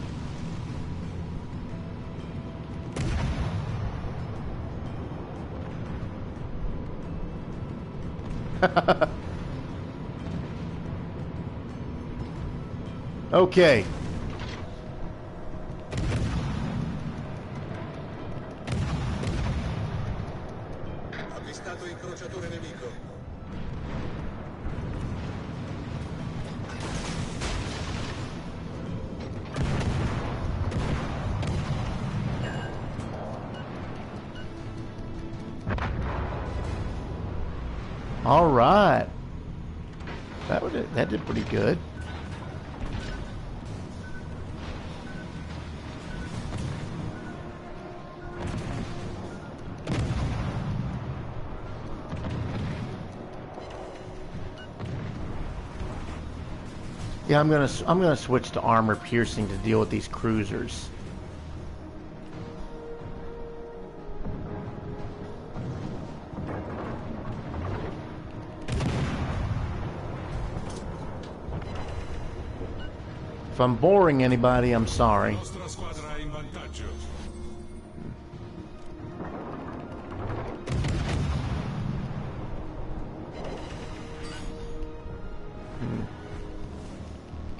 Okay. Avvistato incrociatore nemico. All right. That did pretty good. Yeah, I'm gonna switch to armor piercing to deal with these cruisers. I'm boring anybody, I'm sorry. Nostra squadra in vantaggio.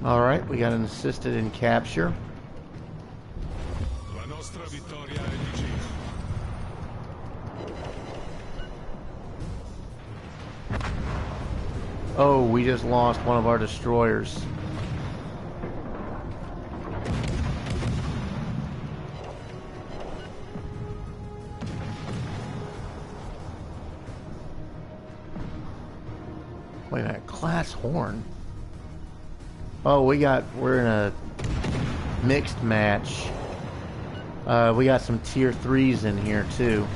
Alright, we got an assisted in capture. La nostra vittoria è vicina. Oh, we just lost one of our destroyers. Wait a minute, class horn. Oh, we're in a mixed match. We got some tier 3s in here too.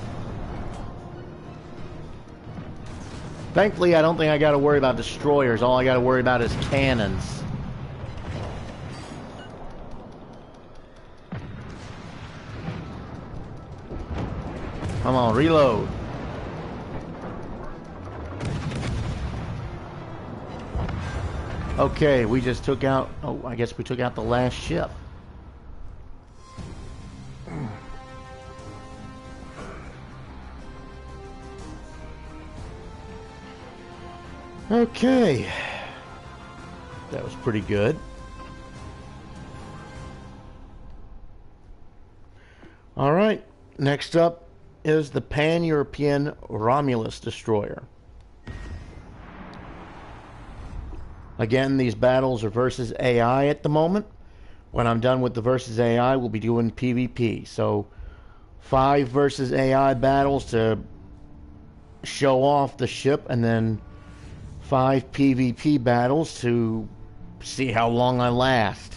Thankfully, I don't think I got to worry about destroyers. All I got to worry about is cannons. Come on, reload. Okay, we just took out... Oh, I guess we took out the last ship. Okay. That was pretty good. Alright, next up is the Pan-European Romulus destroyer. Again, these battles are versus AI at the moment. When I'm done with the versus AI, we'll be doing PvP. So, 5 versus AI battles to show off the ship, and then 5 PvP battles to see how long I last.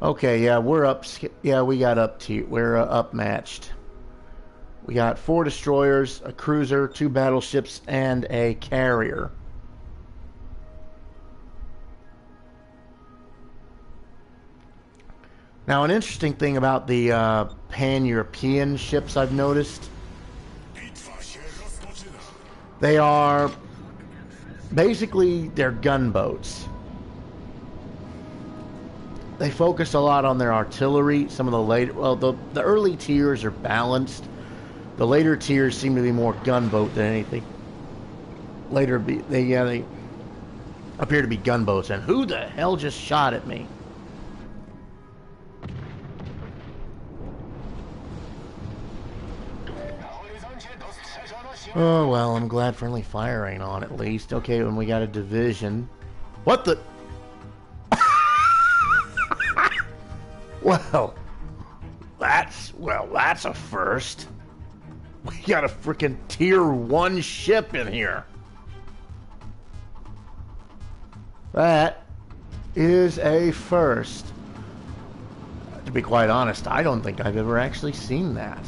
Okay, yeah, we're up. Yeah, we got up to. We're up matched. We got 4 destroyers, a cruiser, 2 battleships, and a carrier. Now, an interesting thing about the Pan-European ships I've noticed, they are basically they're gunboats. They focus a lot on their artillery. Some of the later, well, the early tiers are balanced. The later tiers seem to be more gunboat than anything. Later, they appear to be gunboats. And who the hell just shot at me? Oh, well, I'm glad friendly fire ain't on at least. Okay, when we got a division. What the? Well, that's a first. We got a freaking tier 1 ship in here. That is a first. To be quite honest, I don't think I've ever actually seen that.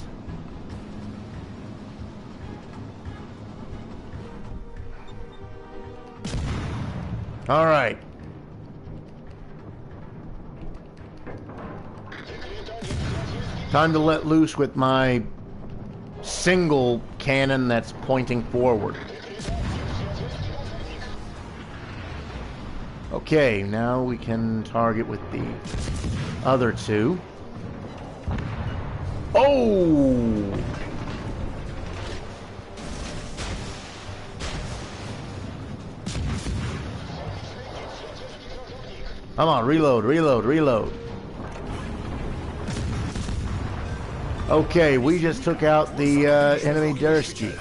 All right. Time to let loose with my single cannon that's pointing forward. Okay, now we can target with the other 2. Oh! Come on, reload, reload, reload. Okay, we just took out the enemy Dursky.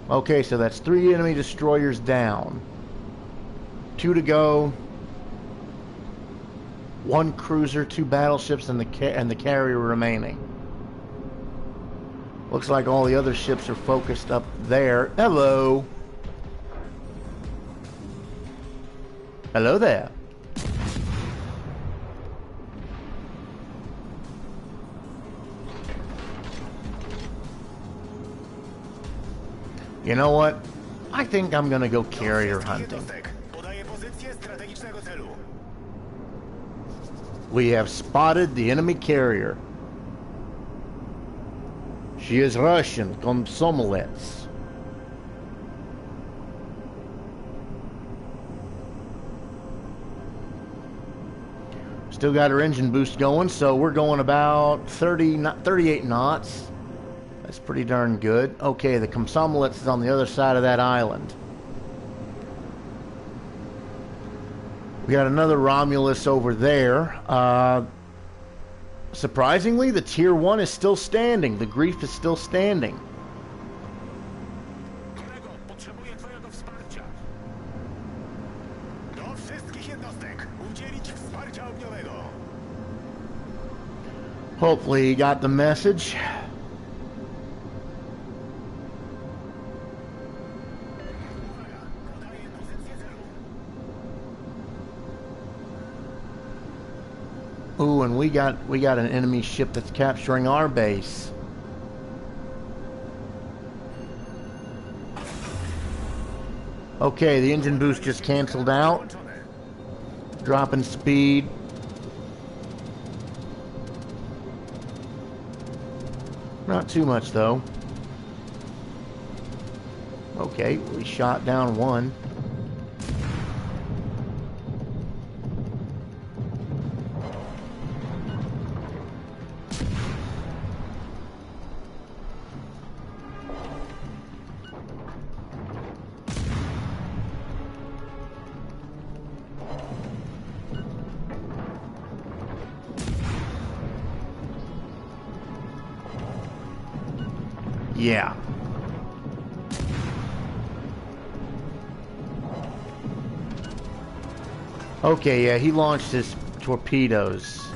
Okay, so that's 3 enemy destroyers down. 2 to go. 1 cruiser, 2 battleships, and the carrier remaining. Looks like all the other ships are focused up there. Hello. Hello there. You know what? I think I'm gonna go carrier hunting. Podaję pozycję strategicznego celu. We have spotted the enemy carrier. She is Russian, Consumables. Still got her engine boost going, so we're going about 38 knots. That's pretty darn good. Okay, the Consumables is on the other side of that island. We got another Romulus over there. Surprisingly, the Tier 1 is still standing. The Grief is still standing. Kolego, potrzebuję twojego wsparcia. Do wszystkich jednostek udzielić wsparcia ogniowego. Hopefully he got the message. Podaję pozycję celu. Ooh, and we got an enemy ship that's capturing our base. Okay, the engine boost just canceled out. Dropping speed. Not too much though. Okay, we shot down one. Yeah. Okay, yeah, he launched his torpedoes.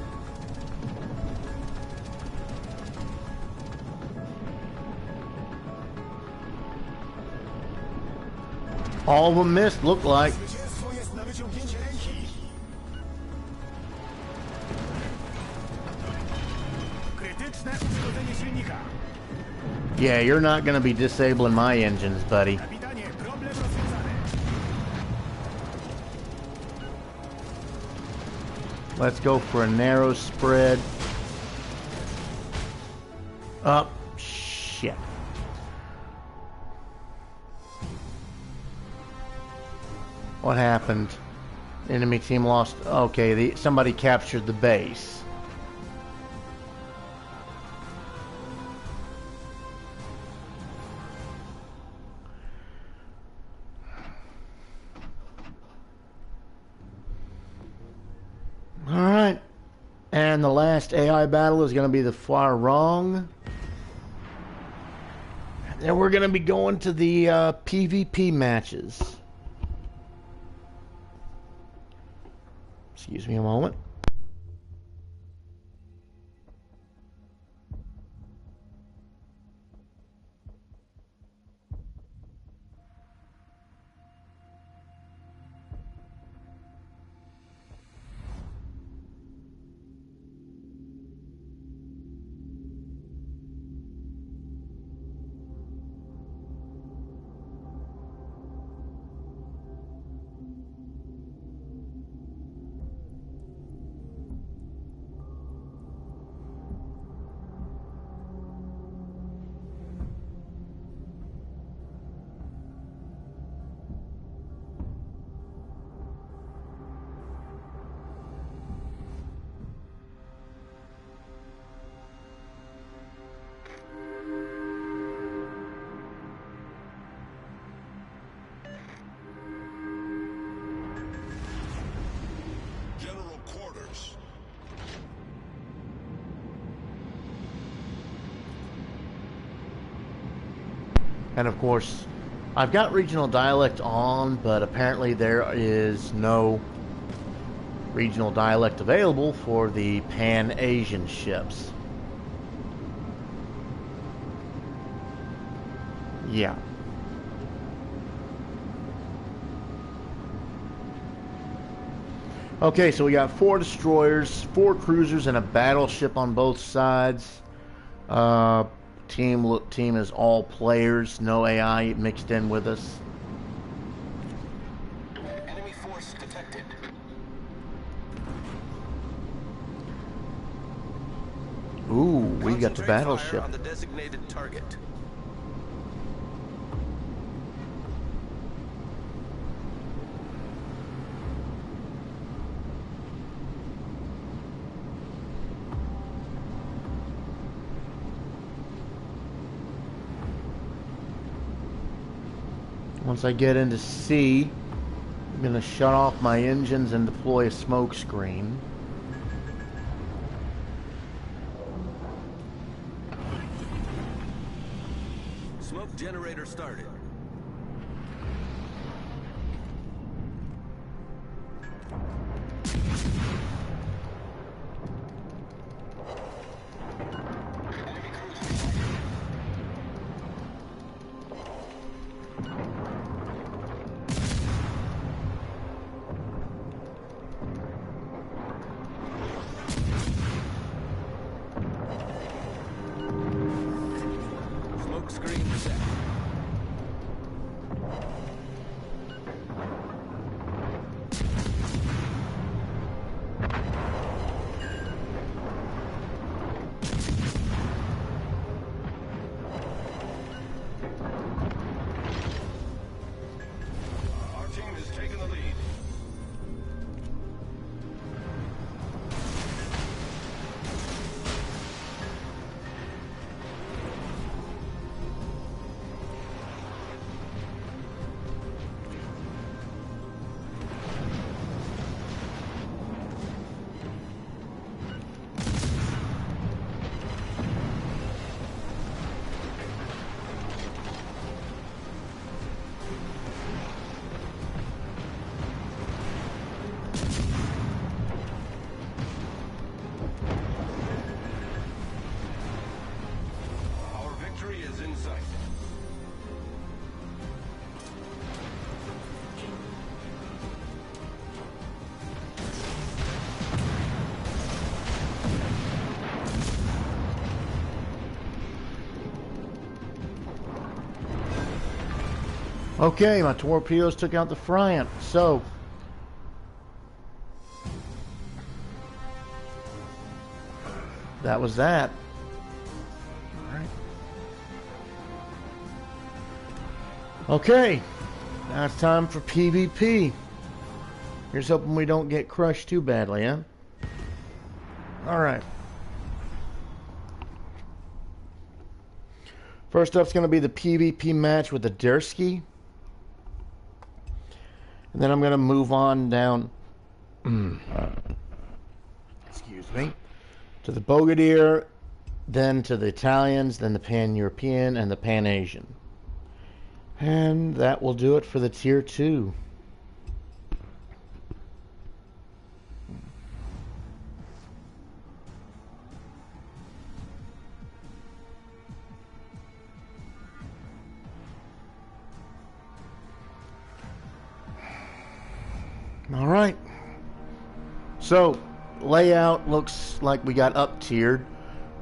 All of them missed, looked like. Zwycięstwo jest na wyciągnięcie ręki. Krytyczne uszkodzenie silnika. Yeah, you're not gonna be disabling my engines, buddy. Kapitanie, problem rozwiązany. Let's go for a narrow spread. Up. Shit. What happened? Enemy team lost. Okay, somebody captured the base. Alright. And the last AI battle is going to be the Far Wrong. And we're going to be going to the PvP matches. Excuse me a moment. General quarters. And of course, I've got regional dialect on, but apparently there is no regional dialect available for the Pan-Asian ships. Yeah. Okay, so we got 4 destroyers, 4 cruisers, and a battleship on both sides. team is all players, no AI mixed in with us. Enemy force detected. Ooh, we got the Concentrate battleship. fire on the designated target. Once I get into sea, I'm going to shut off my engines and deploy a smoke screen. Smoke generator started. Smoke screen set. Our team has taken the lead. Our victory is in sight. Okay, my torpedoes took out the Friant, so that was that. All right. Okay, now it's time for PvP. Here's hoping we don't get crushed too badly, huh? All right. First up's going to be the PvP match with the Dursky. And then I'm going to move on down, excuse me, to the Bogadier, then to the Italians, then the Pan-European, and the Pan-Asian. And that will do it for the Tier 2. All right. So, layout looks like we got up-tiered.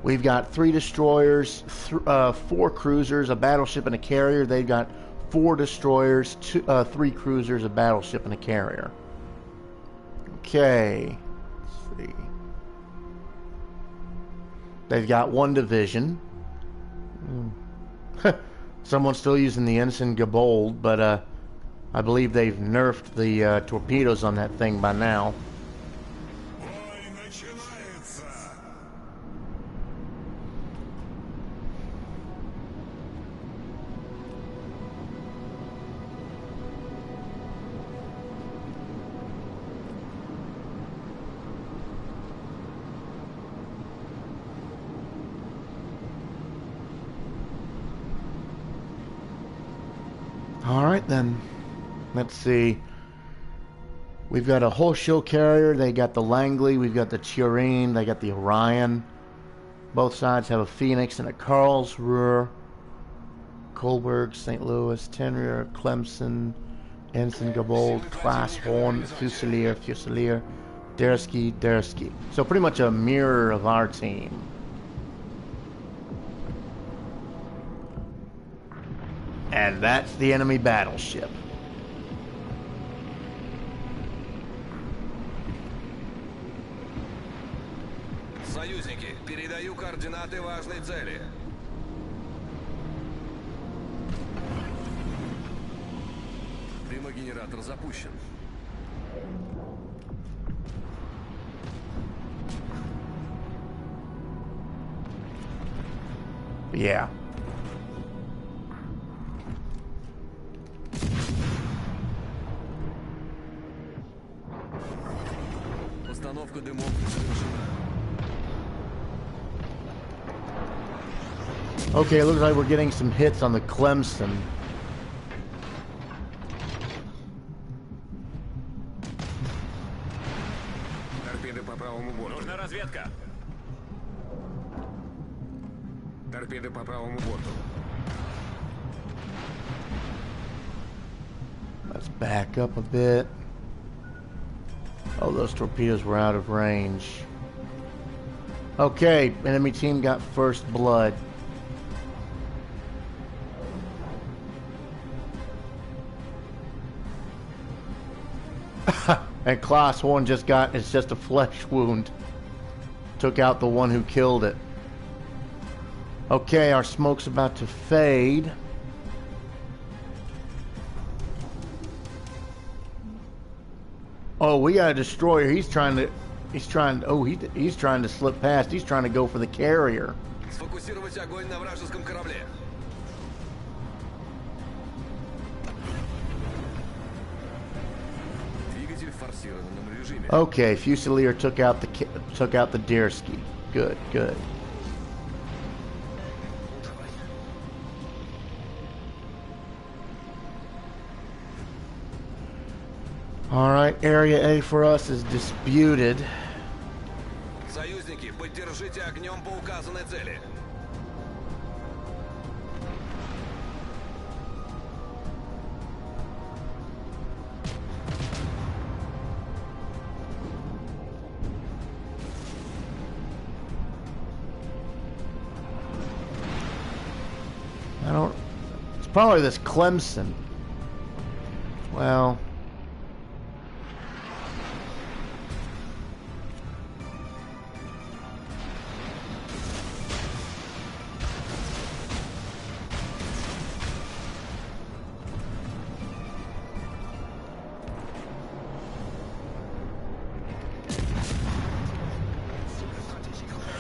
We've got 3 destroyers, 4 cruisers, a battleship, and a carrier. They've got 4 destroyers, 3 cruisers, a battleship, and a carrier. Okay. Let's see. They've got 1 division. Someone's still using the Ensign Gabold, but I believe they've nerfed the torpedoes on that thing by now. All right, then. Let's see. We've got a whole show carrier. They got the Langley. We've got the Turin. They got the Orion. Both sides have a Phoenix and a Karlsruhe. Kolberg, St. Louis, Tenrier, Clemson, Ensign Gabold, Class Horn, Fusilier, Dersky. So pretty much a mirror of our team. And that's the enemy battleship. Союзники, передаю координаты важной цели. Дымогенератор запущен. Yeah. Постановка дымов завершена. Okay, it looks like we're getting some hits on the Clemson. Торпеды по правому борту. Нужна разведка. Торпеды по правому борту. Let's back up a bit. Oh, those torpedoes were out of range. Okay, enemy team got first blood. And Class 1 just got, it's just a flesh wound. Took out the one who killed it. Okay, our smoke's about to fade. Oh, we got a destroyer. He's trying to slip past. He's trying to go for the carrier. Сфокусировать огонь на вражеском корабле. Двигатель в форсированном режиме. Okay, Fusilier took out the Deersky. Good, good. Alright, Area A for us is disputed. Союзники, поддержите огнем по указанной цели. It's probably this Clemson. Well...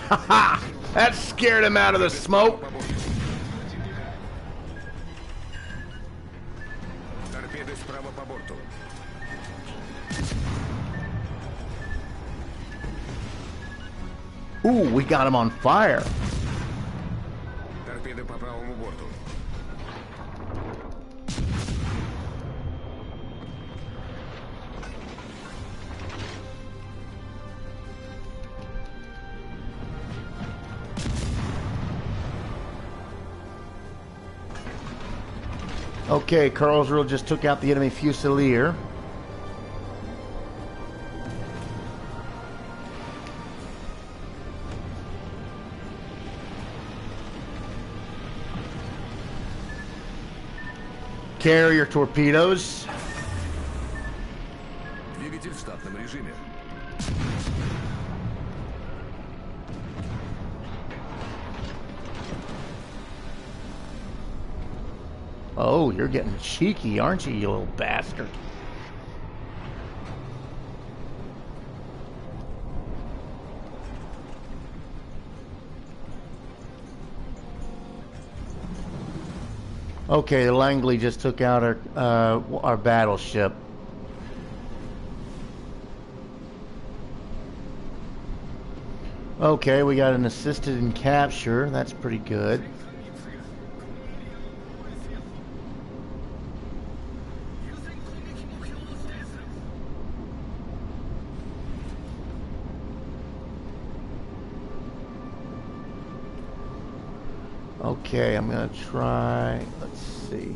Haha! That scared him out of the smoke. Торпеды справа по борту. Ooh, we got him on fire. Торпеды по правому борту. Okay, Karlsruhe just took out the enemy Fusilier. Carrier torpedoes. Двигатель в штатном режиме. Oh, you're getting cheeky, aren't you, you little bastard? Okay, the Langley just took out our battleship. Okay, we got an assisted in capture. That's pretty good. Okay, I'm gonna try. Let's see.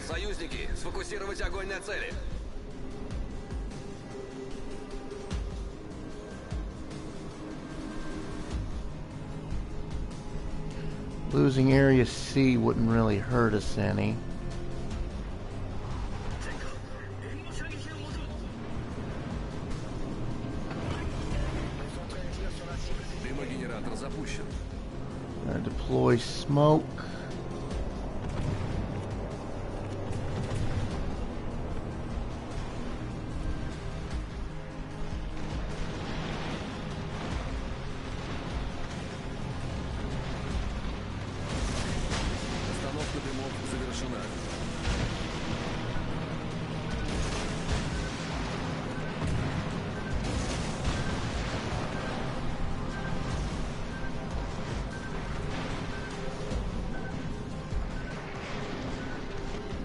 Союзники, сфокусировать огонь на цели. Losing Area C wouldn't really hurt us any. Дымогенератор запущен. Deploy smoke. Остановка дымов завершена.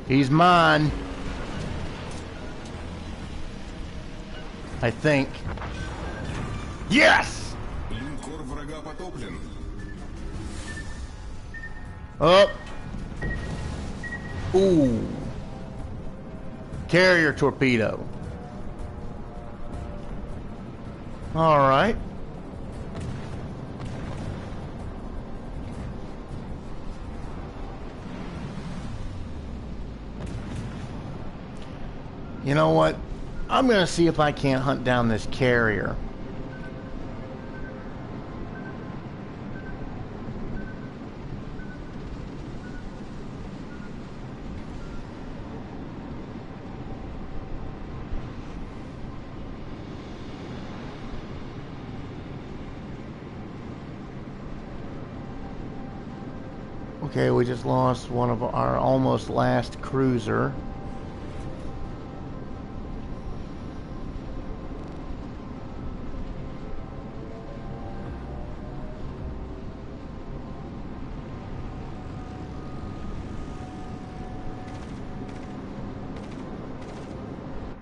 He's mine. I think. Yes! Линкор врага потоплен. Up. Ooh. Carrier torpedo. All right. You know what? I'm going to see if I can't hunt down this carrier. Okay, we just lost one of our almost last cruiser.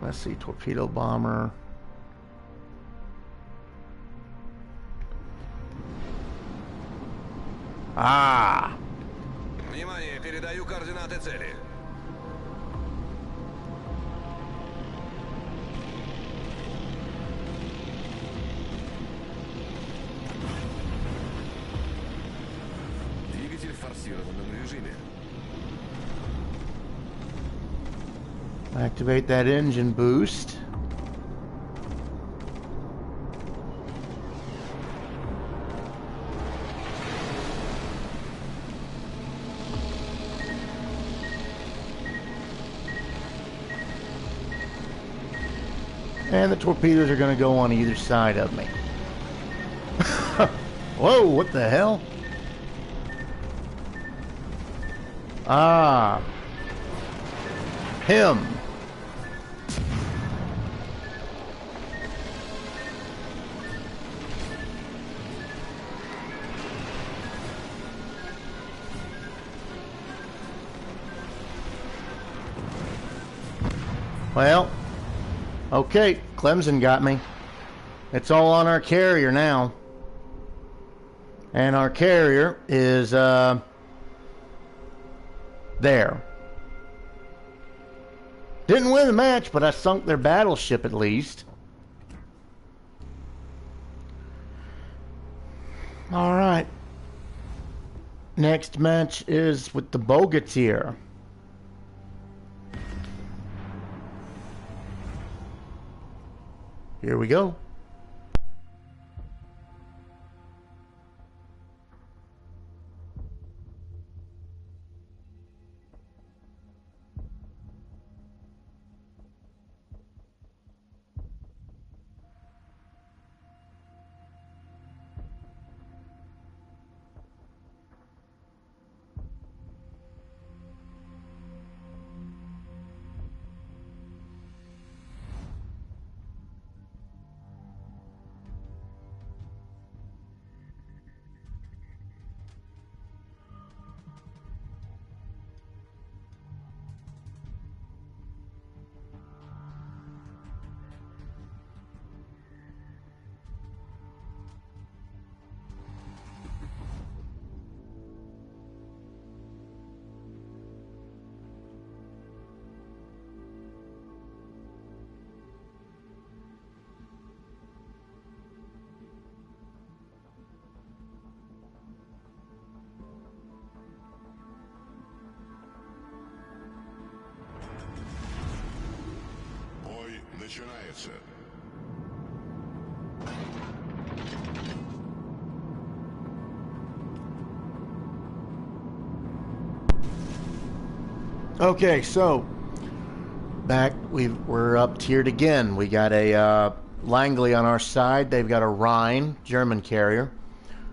Let's see, torpedo bomber. Ah! Внимание, передаю координаты цели. Двигатель в форсированном режиме. Activate that engine boost. And the torpedoes are going to go on either side of me. Whoa, what the hell? Ah. Him. Well, okay, Clemson got me. It's all on our carrier now. And our carrier is, there. Didn't win the match, but I sunk their battleship at least. Alright. Next match is with the Bogatyr. Here we go. начинается. Okay, so back we're up tiered again. We got a Langley on our side. They've got a Rhine German carrier.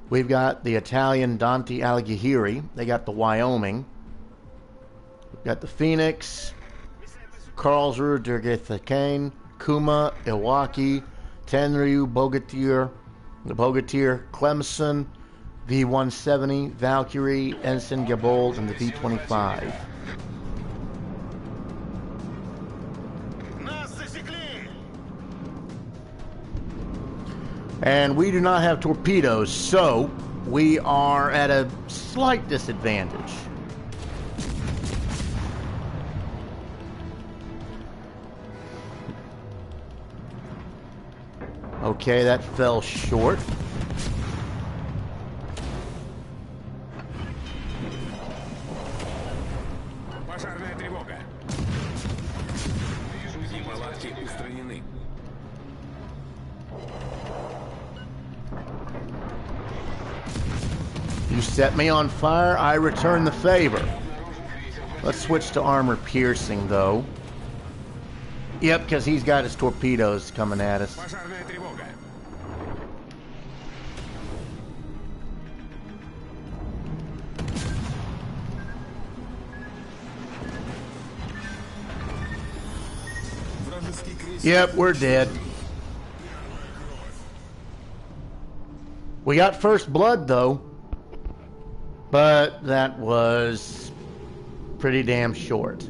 We've got the Italian Dante Alighieri. They got the Wyoming. We've got the Phoenix, Karlsruhe, Dergethakane, Kuma, Iwaki, Tenryu, Bogatyr, Clemson, V-170, Valkyrie, Ensign, Gabold, and the V-25. And we do not have torpedoes, so we are at a slight disadvantage. Okay, that fell short. Пожарная тревога. Неполадки устранены. You set me on fire, I return the favor. Let's switch to armor piercing, though. Yep, because he's got his torpedoes coming at us. Пожарная тревога. Yep, we're dead. We got first blood, though. But that was pretty damn short.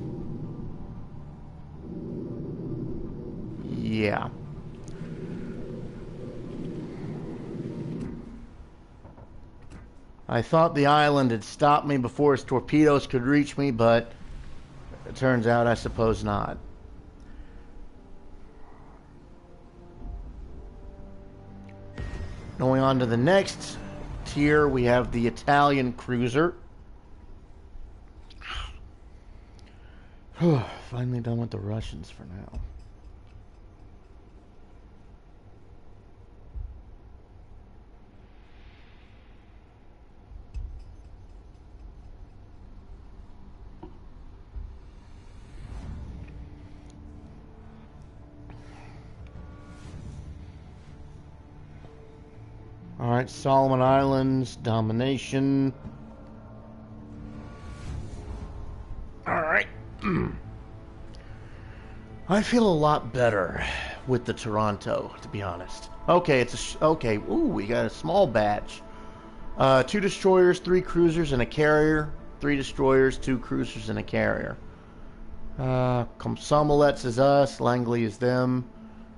Yeah. I thought the island had stopped me before his torpedoes could reach me, but it turns out I suppose not. Going on to the next tier, we have the Italian cruiser. Finally done with the Russians for now. Alright, Solomon Islands, Domination. Alright. I feel a lot better with the Toronto, to be honest. Okay, it's a... okay, ooh, we got a small batch. 2 destroyers, 3 cruisers, and a carrier. 3 destroyers, 2 cruisers, and a carrier. Consumables is us, Langley is them.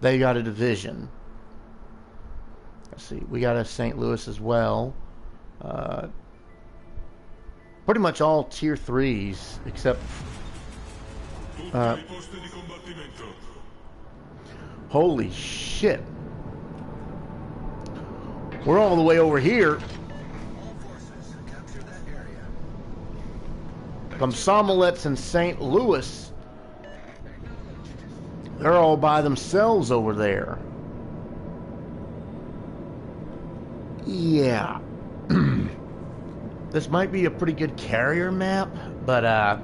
They got a division. Let's see, we got a St. Louis as well. Pretty much all tier 3s, except... holy shit. We're all the way over here. Consumables and St. Louis, they're all by themselves over there. Yeah. This might be a pretty good carrier map, but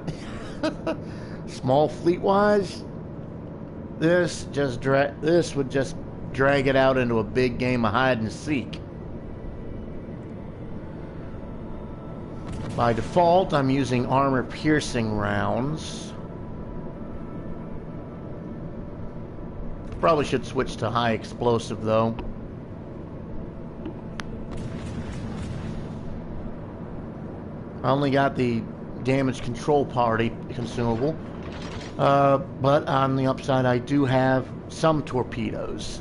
small fleet-wise, this would just drag it out into a big game of hide and seek. By default, I'm using armor-piercing rounds. Probably should switch to high explosive, though. I only got the damage control party consumable. But on the upside, I do have some torpedoes.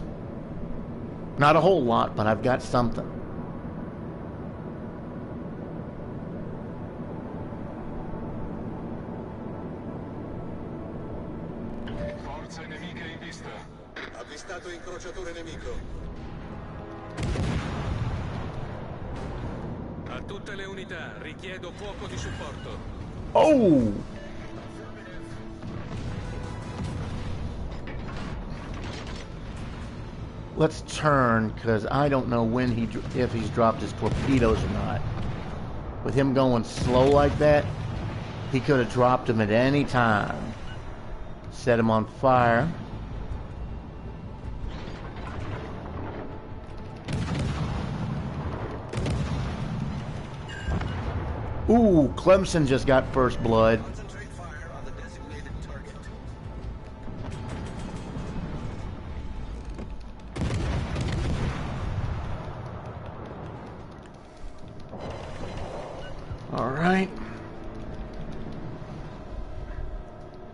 Not a whole lot, but I've got something. Forza nemica in vista. Avvistato incrociatore nemico. A tutte le unità, richiedo fuoco di supporto. Oh! let's turn, because I don't know when if he's dropped his torpedoes or not. With him going slow like that, he could have dropped them at any time. Set him on fire. Ooh, Clemson just got first blood. Concentrate fire on the designated target. All right.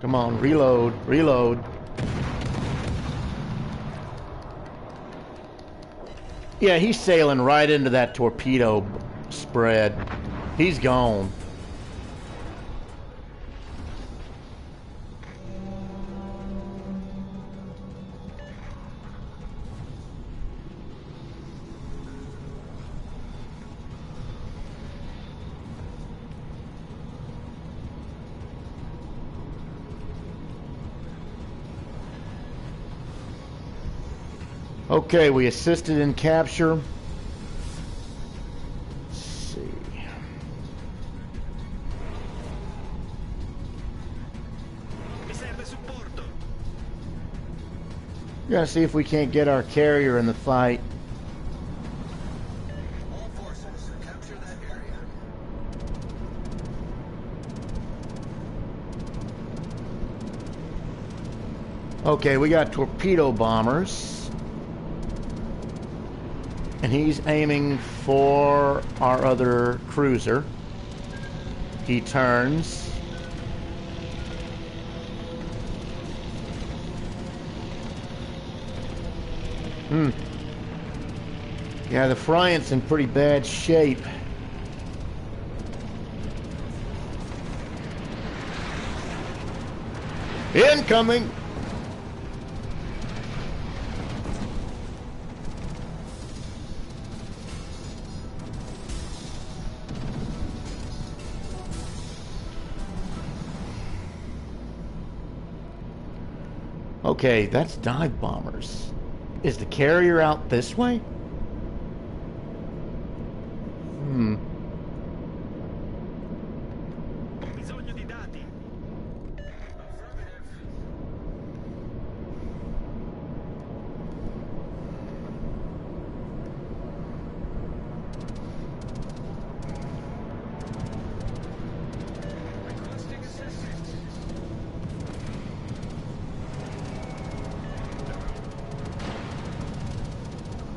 Come on, reload, reload. Yeah, he's sailing right into that torpedo spread. He's gone. Okay, we assisted in capture. Let's see. Mi serve supporto. We gotta see if we can't get our carrier in the fight. All forces, capture that area. Okay, we got torpedo bombers. And he's aiming for our other cruiser. He turns. Yeah, the Friant's in pretty bad shape. Incoming! Okay, that's dive bombers. Is the carrier out this way? Bisogno di dati. Requesting assistance.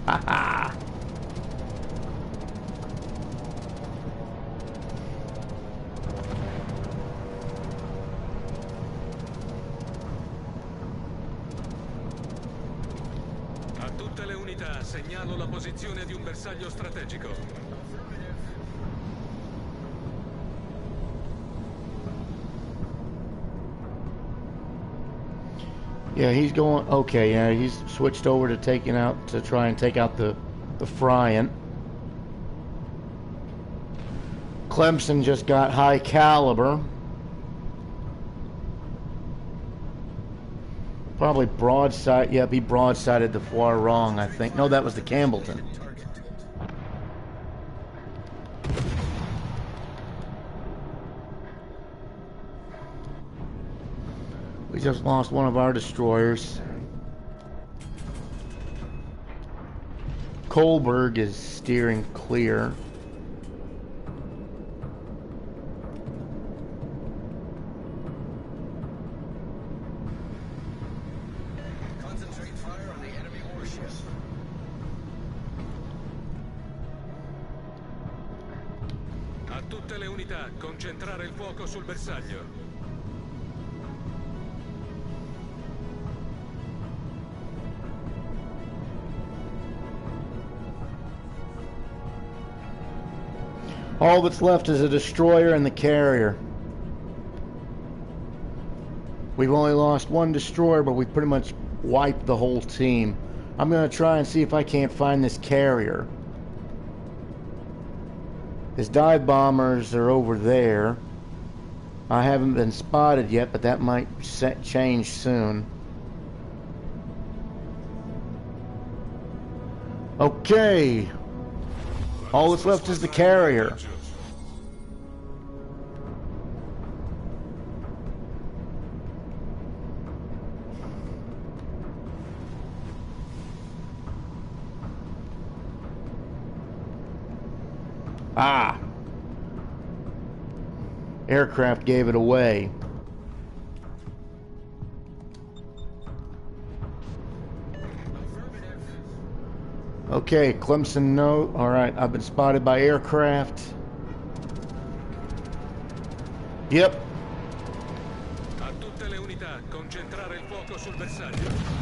Haha. A tutte le unità, segnalo la posizione di un bersaglio strategico. Yeah, he's going. Okay, yeah, he's switched over to try and take out the Friant. Clemson just got high caliber. Probably broadside. Yep, he broadsided the far wrong, I think. No, that was the Campbellton. Target. We just lost one of our destroyers. Kohlberg is steering clear. Concentrate fire on the enemy warships. A tutte le unità, concentrare il fuoco sul bersaglio. All that's left is a destroyer and the carrier. We've only lost one destroyer, but we pretty much wiped the whole team. I'm going to try and see if I can't find this carrier. His dive bombers are over there. I haven't been spotted yet, but that might change soon. Okay. All that's left is the carrier. Ah. Aircraft gave it away. Okay, Clemson, no. Alright, I've been spotted by aircraft. Yep. A tutte le unità, concentrare il fuoco sul bersaglio.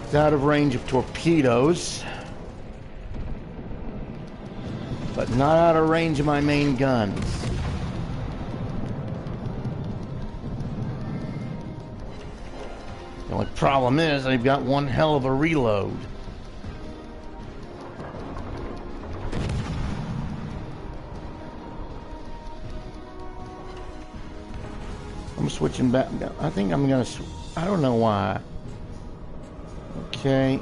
It's out of range of torpedoes, but not out of range of my main guns. The only problem is they've got one hell of a reload. I'm switching back. I think I'm gonna. I don't know why. Okay.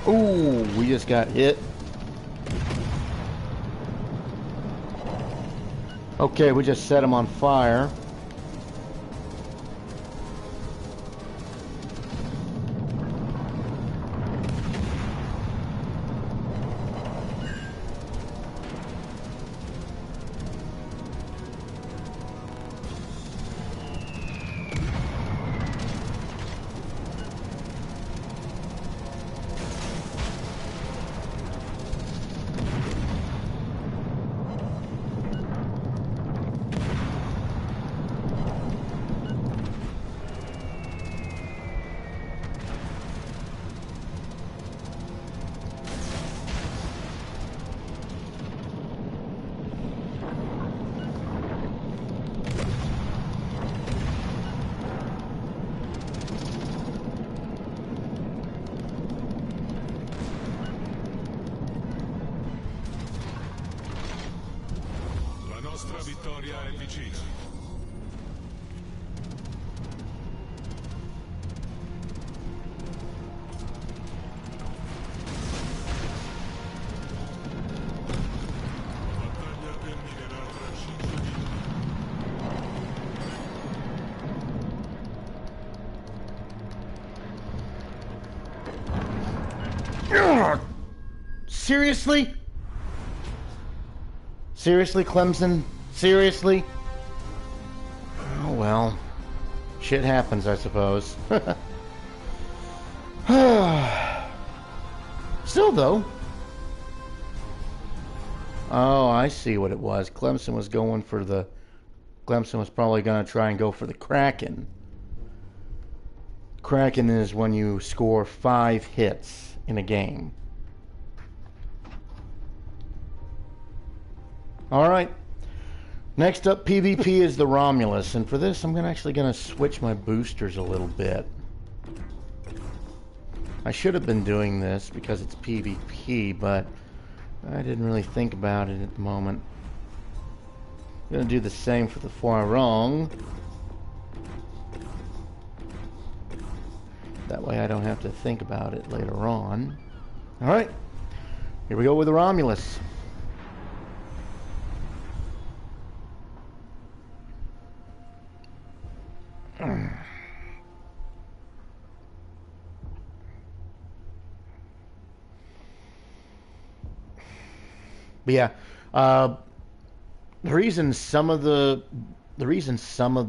Ooh, we just got hit. Okay, we just set him on fire. nostra vittoria è vicina. La battaglia terminerà tra 5 minuti. Seriously? Seriously, Clemson? Seriously? Oh, well. Shit happens, I suppose. Still, though. Oh, I see what it was. Clemson was going for the... Clemson was probably going to try and go for the Kraken. Kraken is when you score 5 hits in a game. Alright, next up PvP is the Romulus, and for this I'm actually going to switch my boosters a little bit. I should have been doing this because it's PvP, but I didn't really think about it at the moment. I'm going to do the same for the Foirong. That way I don't have to think about it later on. Alright, here we go with the Romulus. But yeah, the reason some of the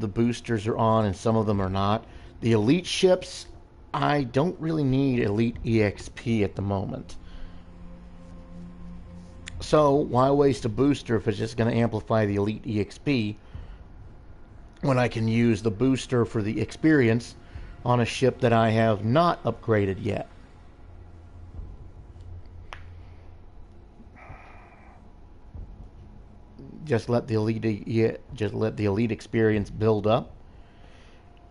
boosters are on and some of them are not, the elite ships I don't really need Elite EXP at the moment. So, why waste a booster if it's just going to amplify the Elite EXP when I can use the booster for the experience on a ship that I have not upgraded yet? Just let the elite experience build up.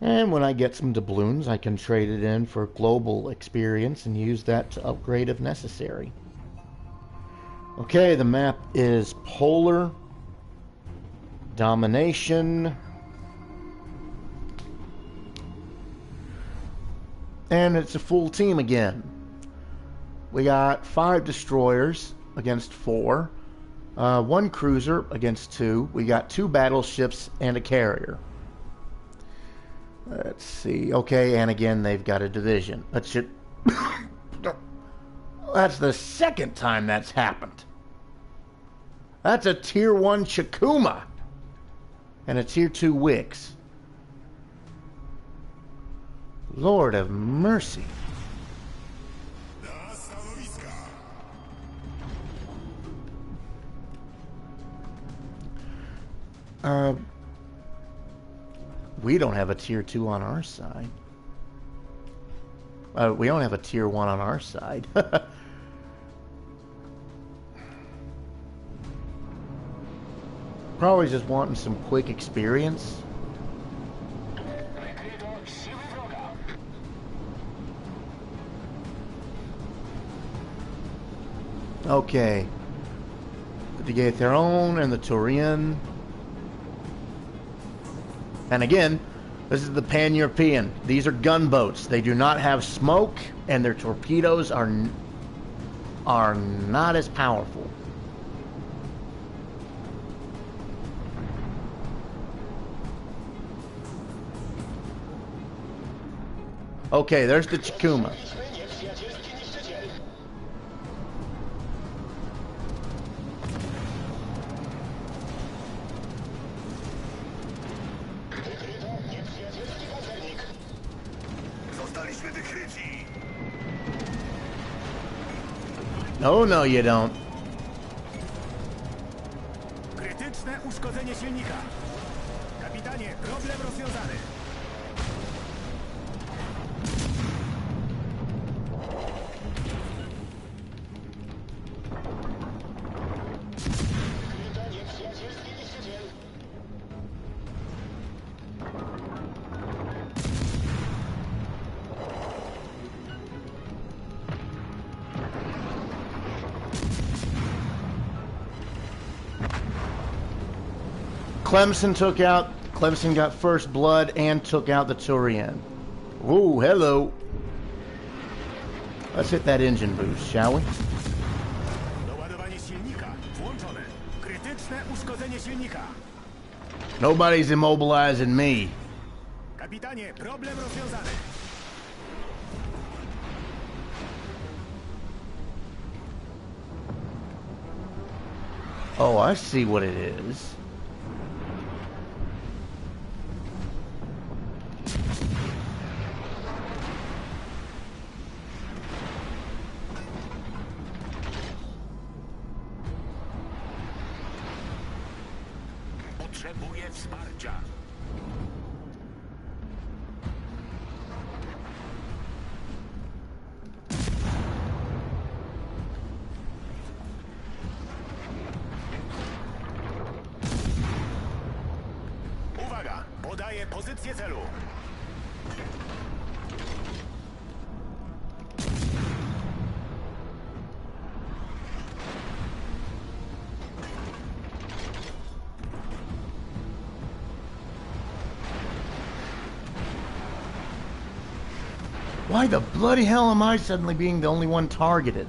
And when I get some doubloons, I can trade it in for global experience and use that to upgrade if necessary. Okay, the map is Polar, Domination, and it's a full team again. We got 5 destroyers against 4, 1 cruiser against 2. We got 2 battleships and a carrier. Let's see. Okay, and again, they've got a division. That should... That's the second time that's happened. That's a Tier 1 Chikuma and a Tier 2 Wix. Lord have mercy. We don't have a Tier 2 on our side. We don't have a Tier 1 on our side. Probably just wanting some quick experience. Okay. The Gaetheron and the Turian. And again, this is the Pan-European. These are gunboats. They do not have smoke, and their torpedoes are not as powerful. Okay, there's the Chikuma. No, no, you don't. Krytyczne uszkodzenie silnika. Kapitanie, problem rozwiązany. Clemson got first blood and took out the Turian. Ooh, hello. Let's hit that engine boost, shall we? Doładowanie silnika włączone. Krytyczne uszkodzenie silnika. Nobody's immobilizing me. Kapitanie, problem rozwiązany. Oh, I see what it is. Potrzebuję wsparcia. Uwaga, podaję pozycję celu. Why the bloody hell am I suddenly being the only one targeted?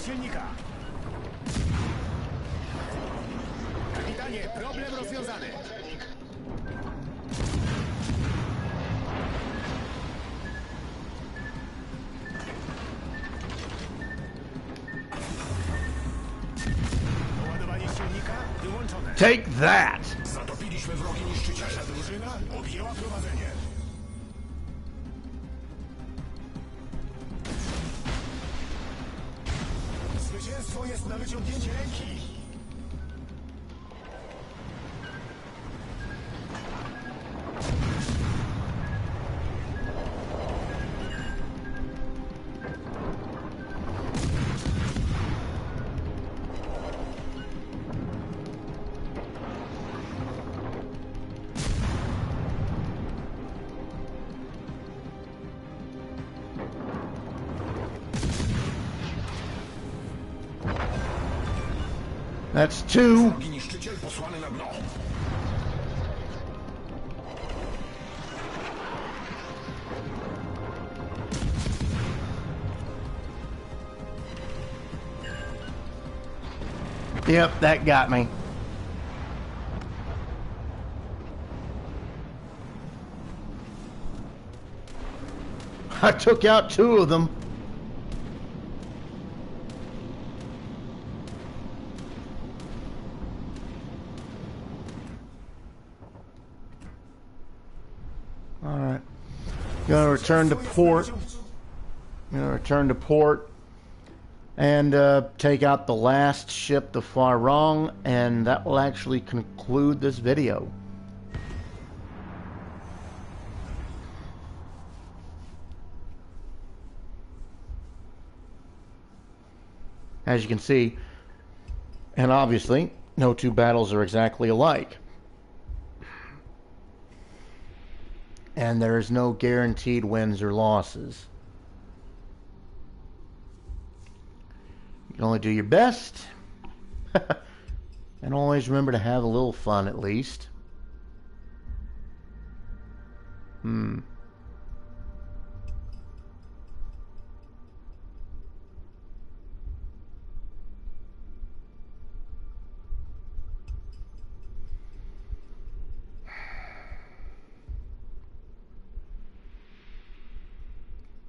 silnika. Kapitanie, problem rozwiązany. Doładowanie silnika wyłączone. Take that! Zatopiliśmy wrogi niszczyciele. Nasza drużyna objęła prowadzenie. Zwycięstwo jest na wyciągnięcie ręki. That's two. Wrogi niszczyciel posłany na dno. Yep, that got me. I took out two of them. Alright. Gonna return to port. And take out the last ship, the Far Wrong, and that will actually conclude this video. As you can see, and obviously, no two battles are exactly alike. And there is no guaranteed wins or losses. You can only do your best. And always remember to have a little fun at least.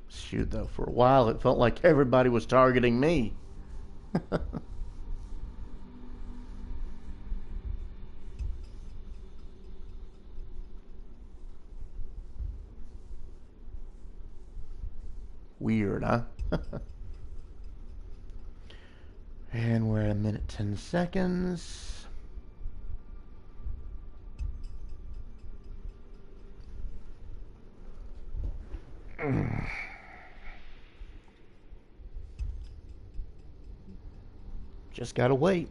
Shoot, though, for a while it felt like everybody was targeting me. Weird, huh? And we're at a minute 10 seconds. Just gotta wait.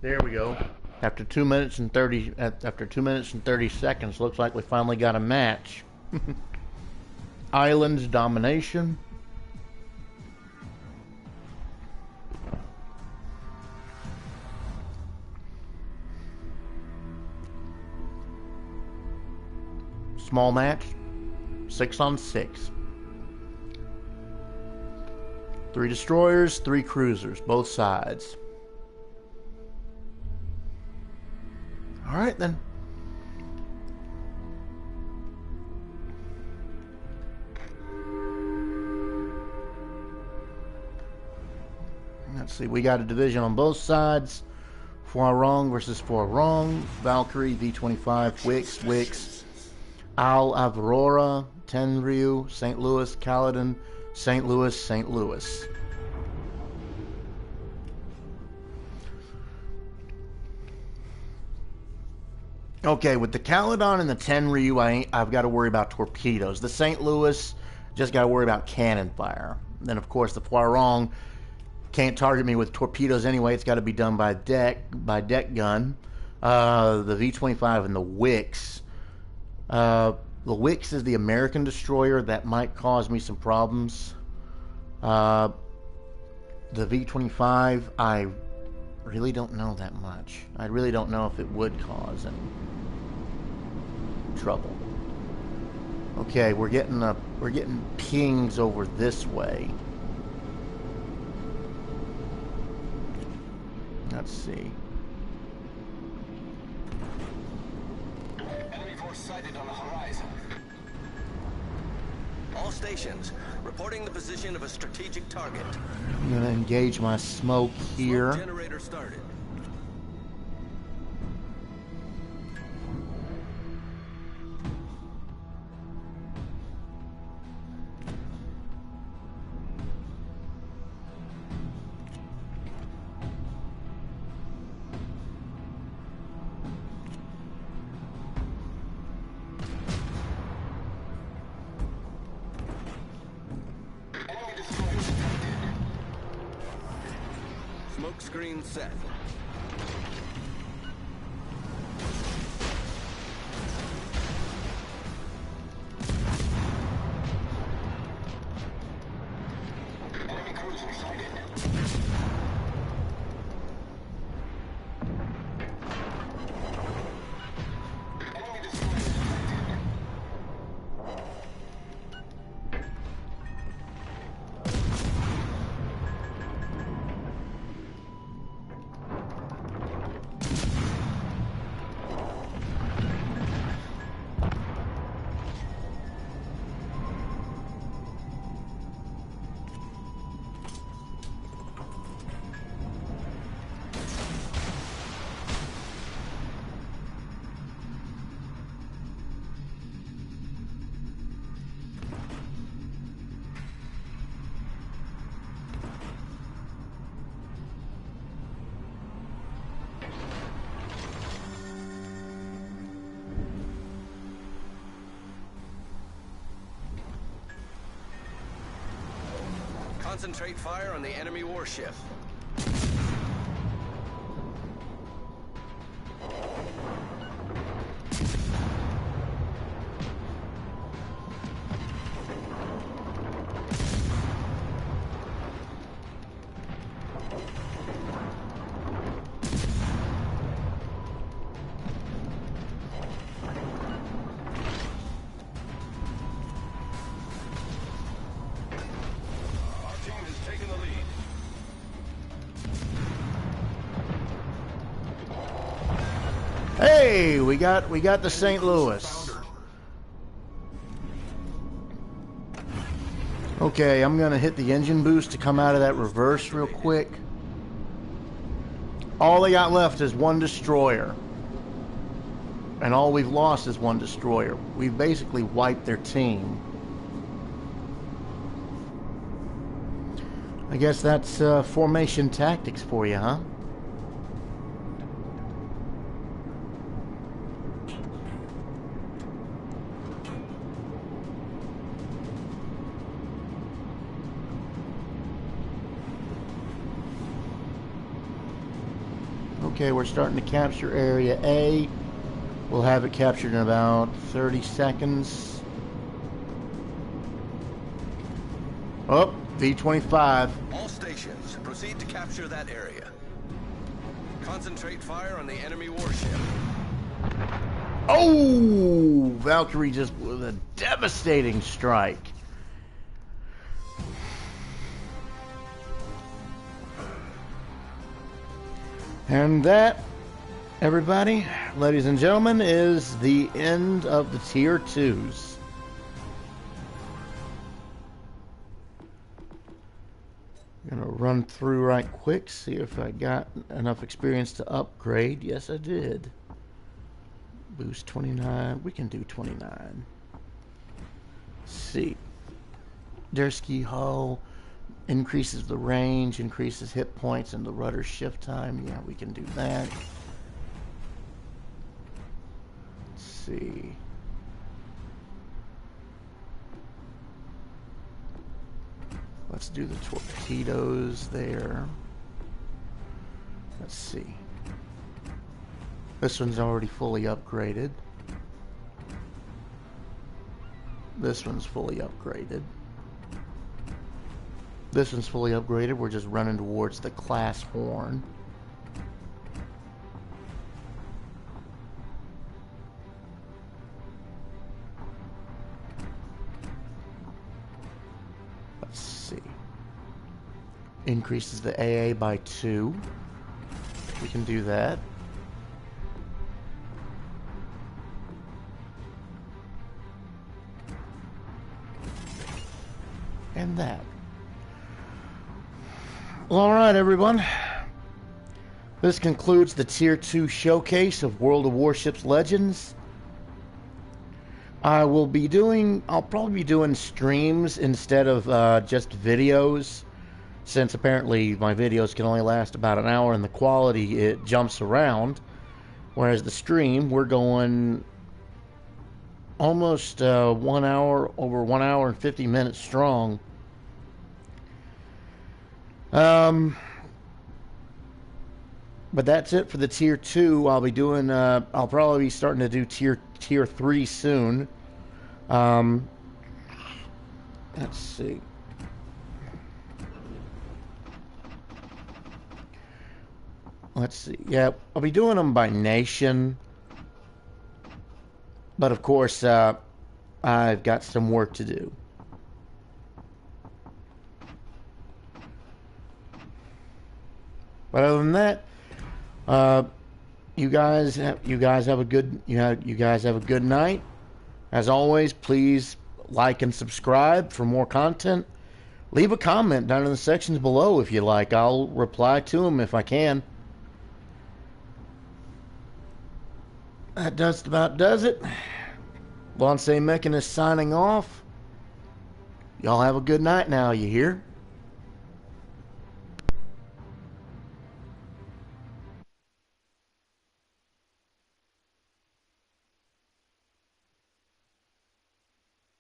There we go. After 2 minutes and 30 seconds, looks like we finally got a match. Islands Domination. Small match. 6 on 6. 3 destroyers, 3 cruisers, both sides. All right, then. Let's see, we got a division on both sides. Wrong versus Wrong. Valkyrie, V-25, Wix, Al Aurora, Tenryu, St. Louis, Caledon, St. Louis. Okay, with the Caledon and the Tenryu, I've got to worry about torpedoes. The St. Louis, just got to worry about cannon fire. Then, of course, the Poirong can't target me with torpedoes anyway. It's got to be done by deck gun. The V-25 and the Wix. The Wix is the American destroyer. That might cause me some problems. The V-25, I really don't know that much. I really don't know if it would cause any trouble. Okay, we're getting pings over this way. Let's see. Enemy force sighted on the horizon. All stations reporting the position of a strategic target. I'm gonna engage my smoke here. Smoke generator started. Smoke screen set. Enemy cruiser sighted. Enemy destroyer detected. Concentrate fire on the enemy warship. Hey, we got the St. Louis. Okay, I'm gonna hit the engine boost to come out of that reverse real quick. All they got left is one destroyer. And all we've lost is one destroyer. We've basically wiped their team. I guess that's formation tactics for you, huh? Okay, we're starting to capture Area A. We'll have it captured in about 30 seconds. Oh, V-25. All stations, proceed to capture that area. Concentrate fire on the enemy warship. Oh! Valkyrie just with a devastating strike. And that, everybody, ladies and gentlemen, is the end of the Tier 2s. I'm gonna run run through right quick, see if I got enough experience to upgrade. Yes, I did. Boost 29. We can do 29. Let's see. Dersky hull increases the range, increases hit points, and the rudder shift time. Yeah, we can do that. Let's see. Let's do the torpedoes there. Let's see. This one's already fully upgraded. This one's fully upgraded. This one's fully upgraded. We're just running towards the class horn. Let's see. Increases the AA by 2. We can do that. And that. Well, alright everyone. This concludes the Tier 2 showcase of World of Warships Legends. I'll probably be doing streams instead of just videos, since apparently my videos can only last about an hour and the quality, it jumps around. Whereas the stream, we're going almost 1 hour, over 1 hour and 50 minutes strong. But that's it for the Tier 2. I'll be doing, I'll probably be starting to do Tier 3 soon. Let's see. Let's see. Yeah, I'll be doing them by nation. But of course, I've got some work to do. But other than that, you guys have a good night. As always, please like and subscribe for more content. Leave a comment down in the sections below if you like. I'll reply to them if I can. That just about does it. Lance Mechanist signing off. Y'all have a good night now, you hear?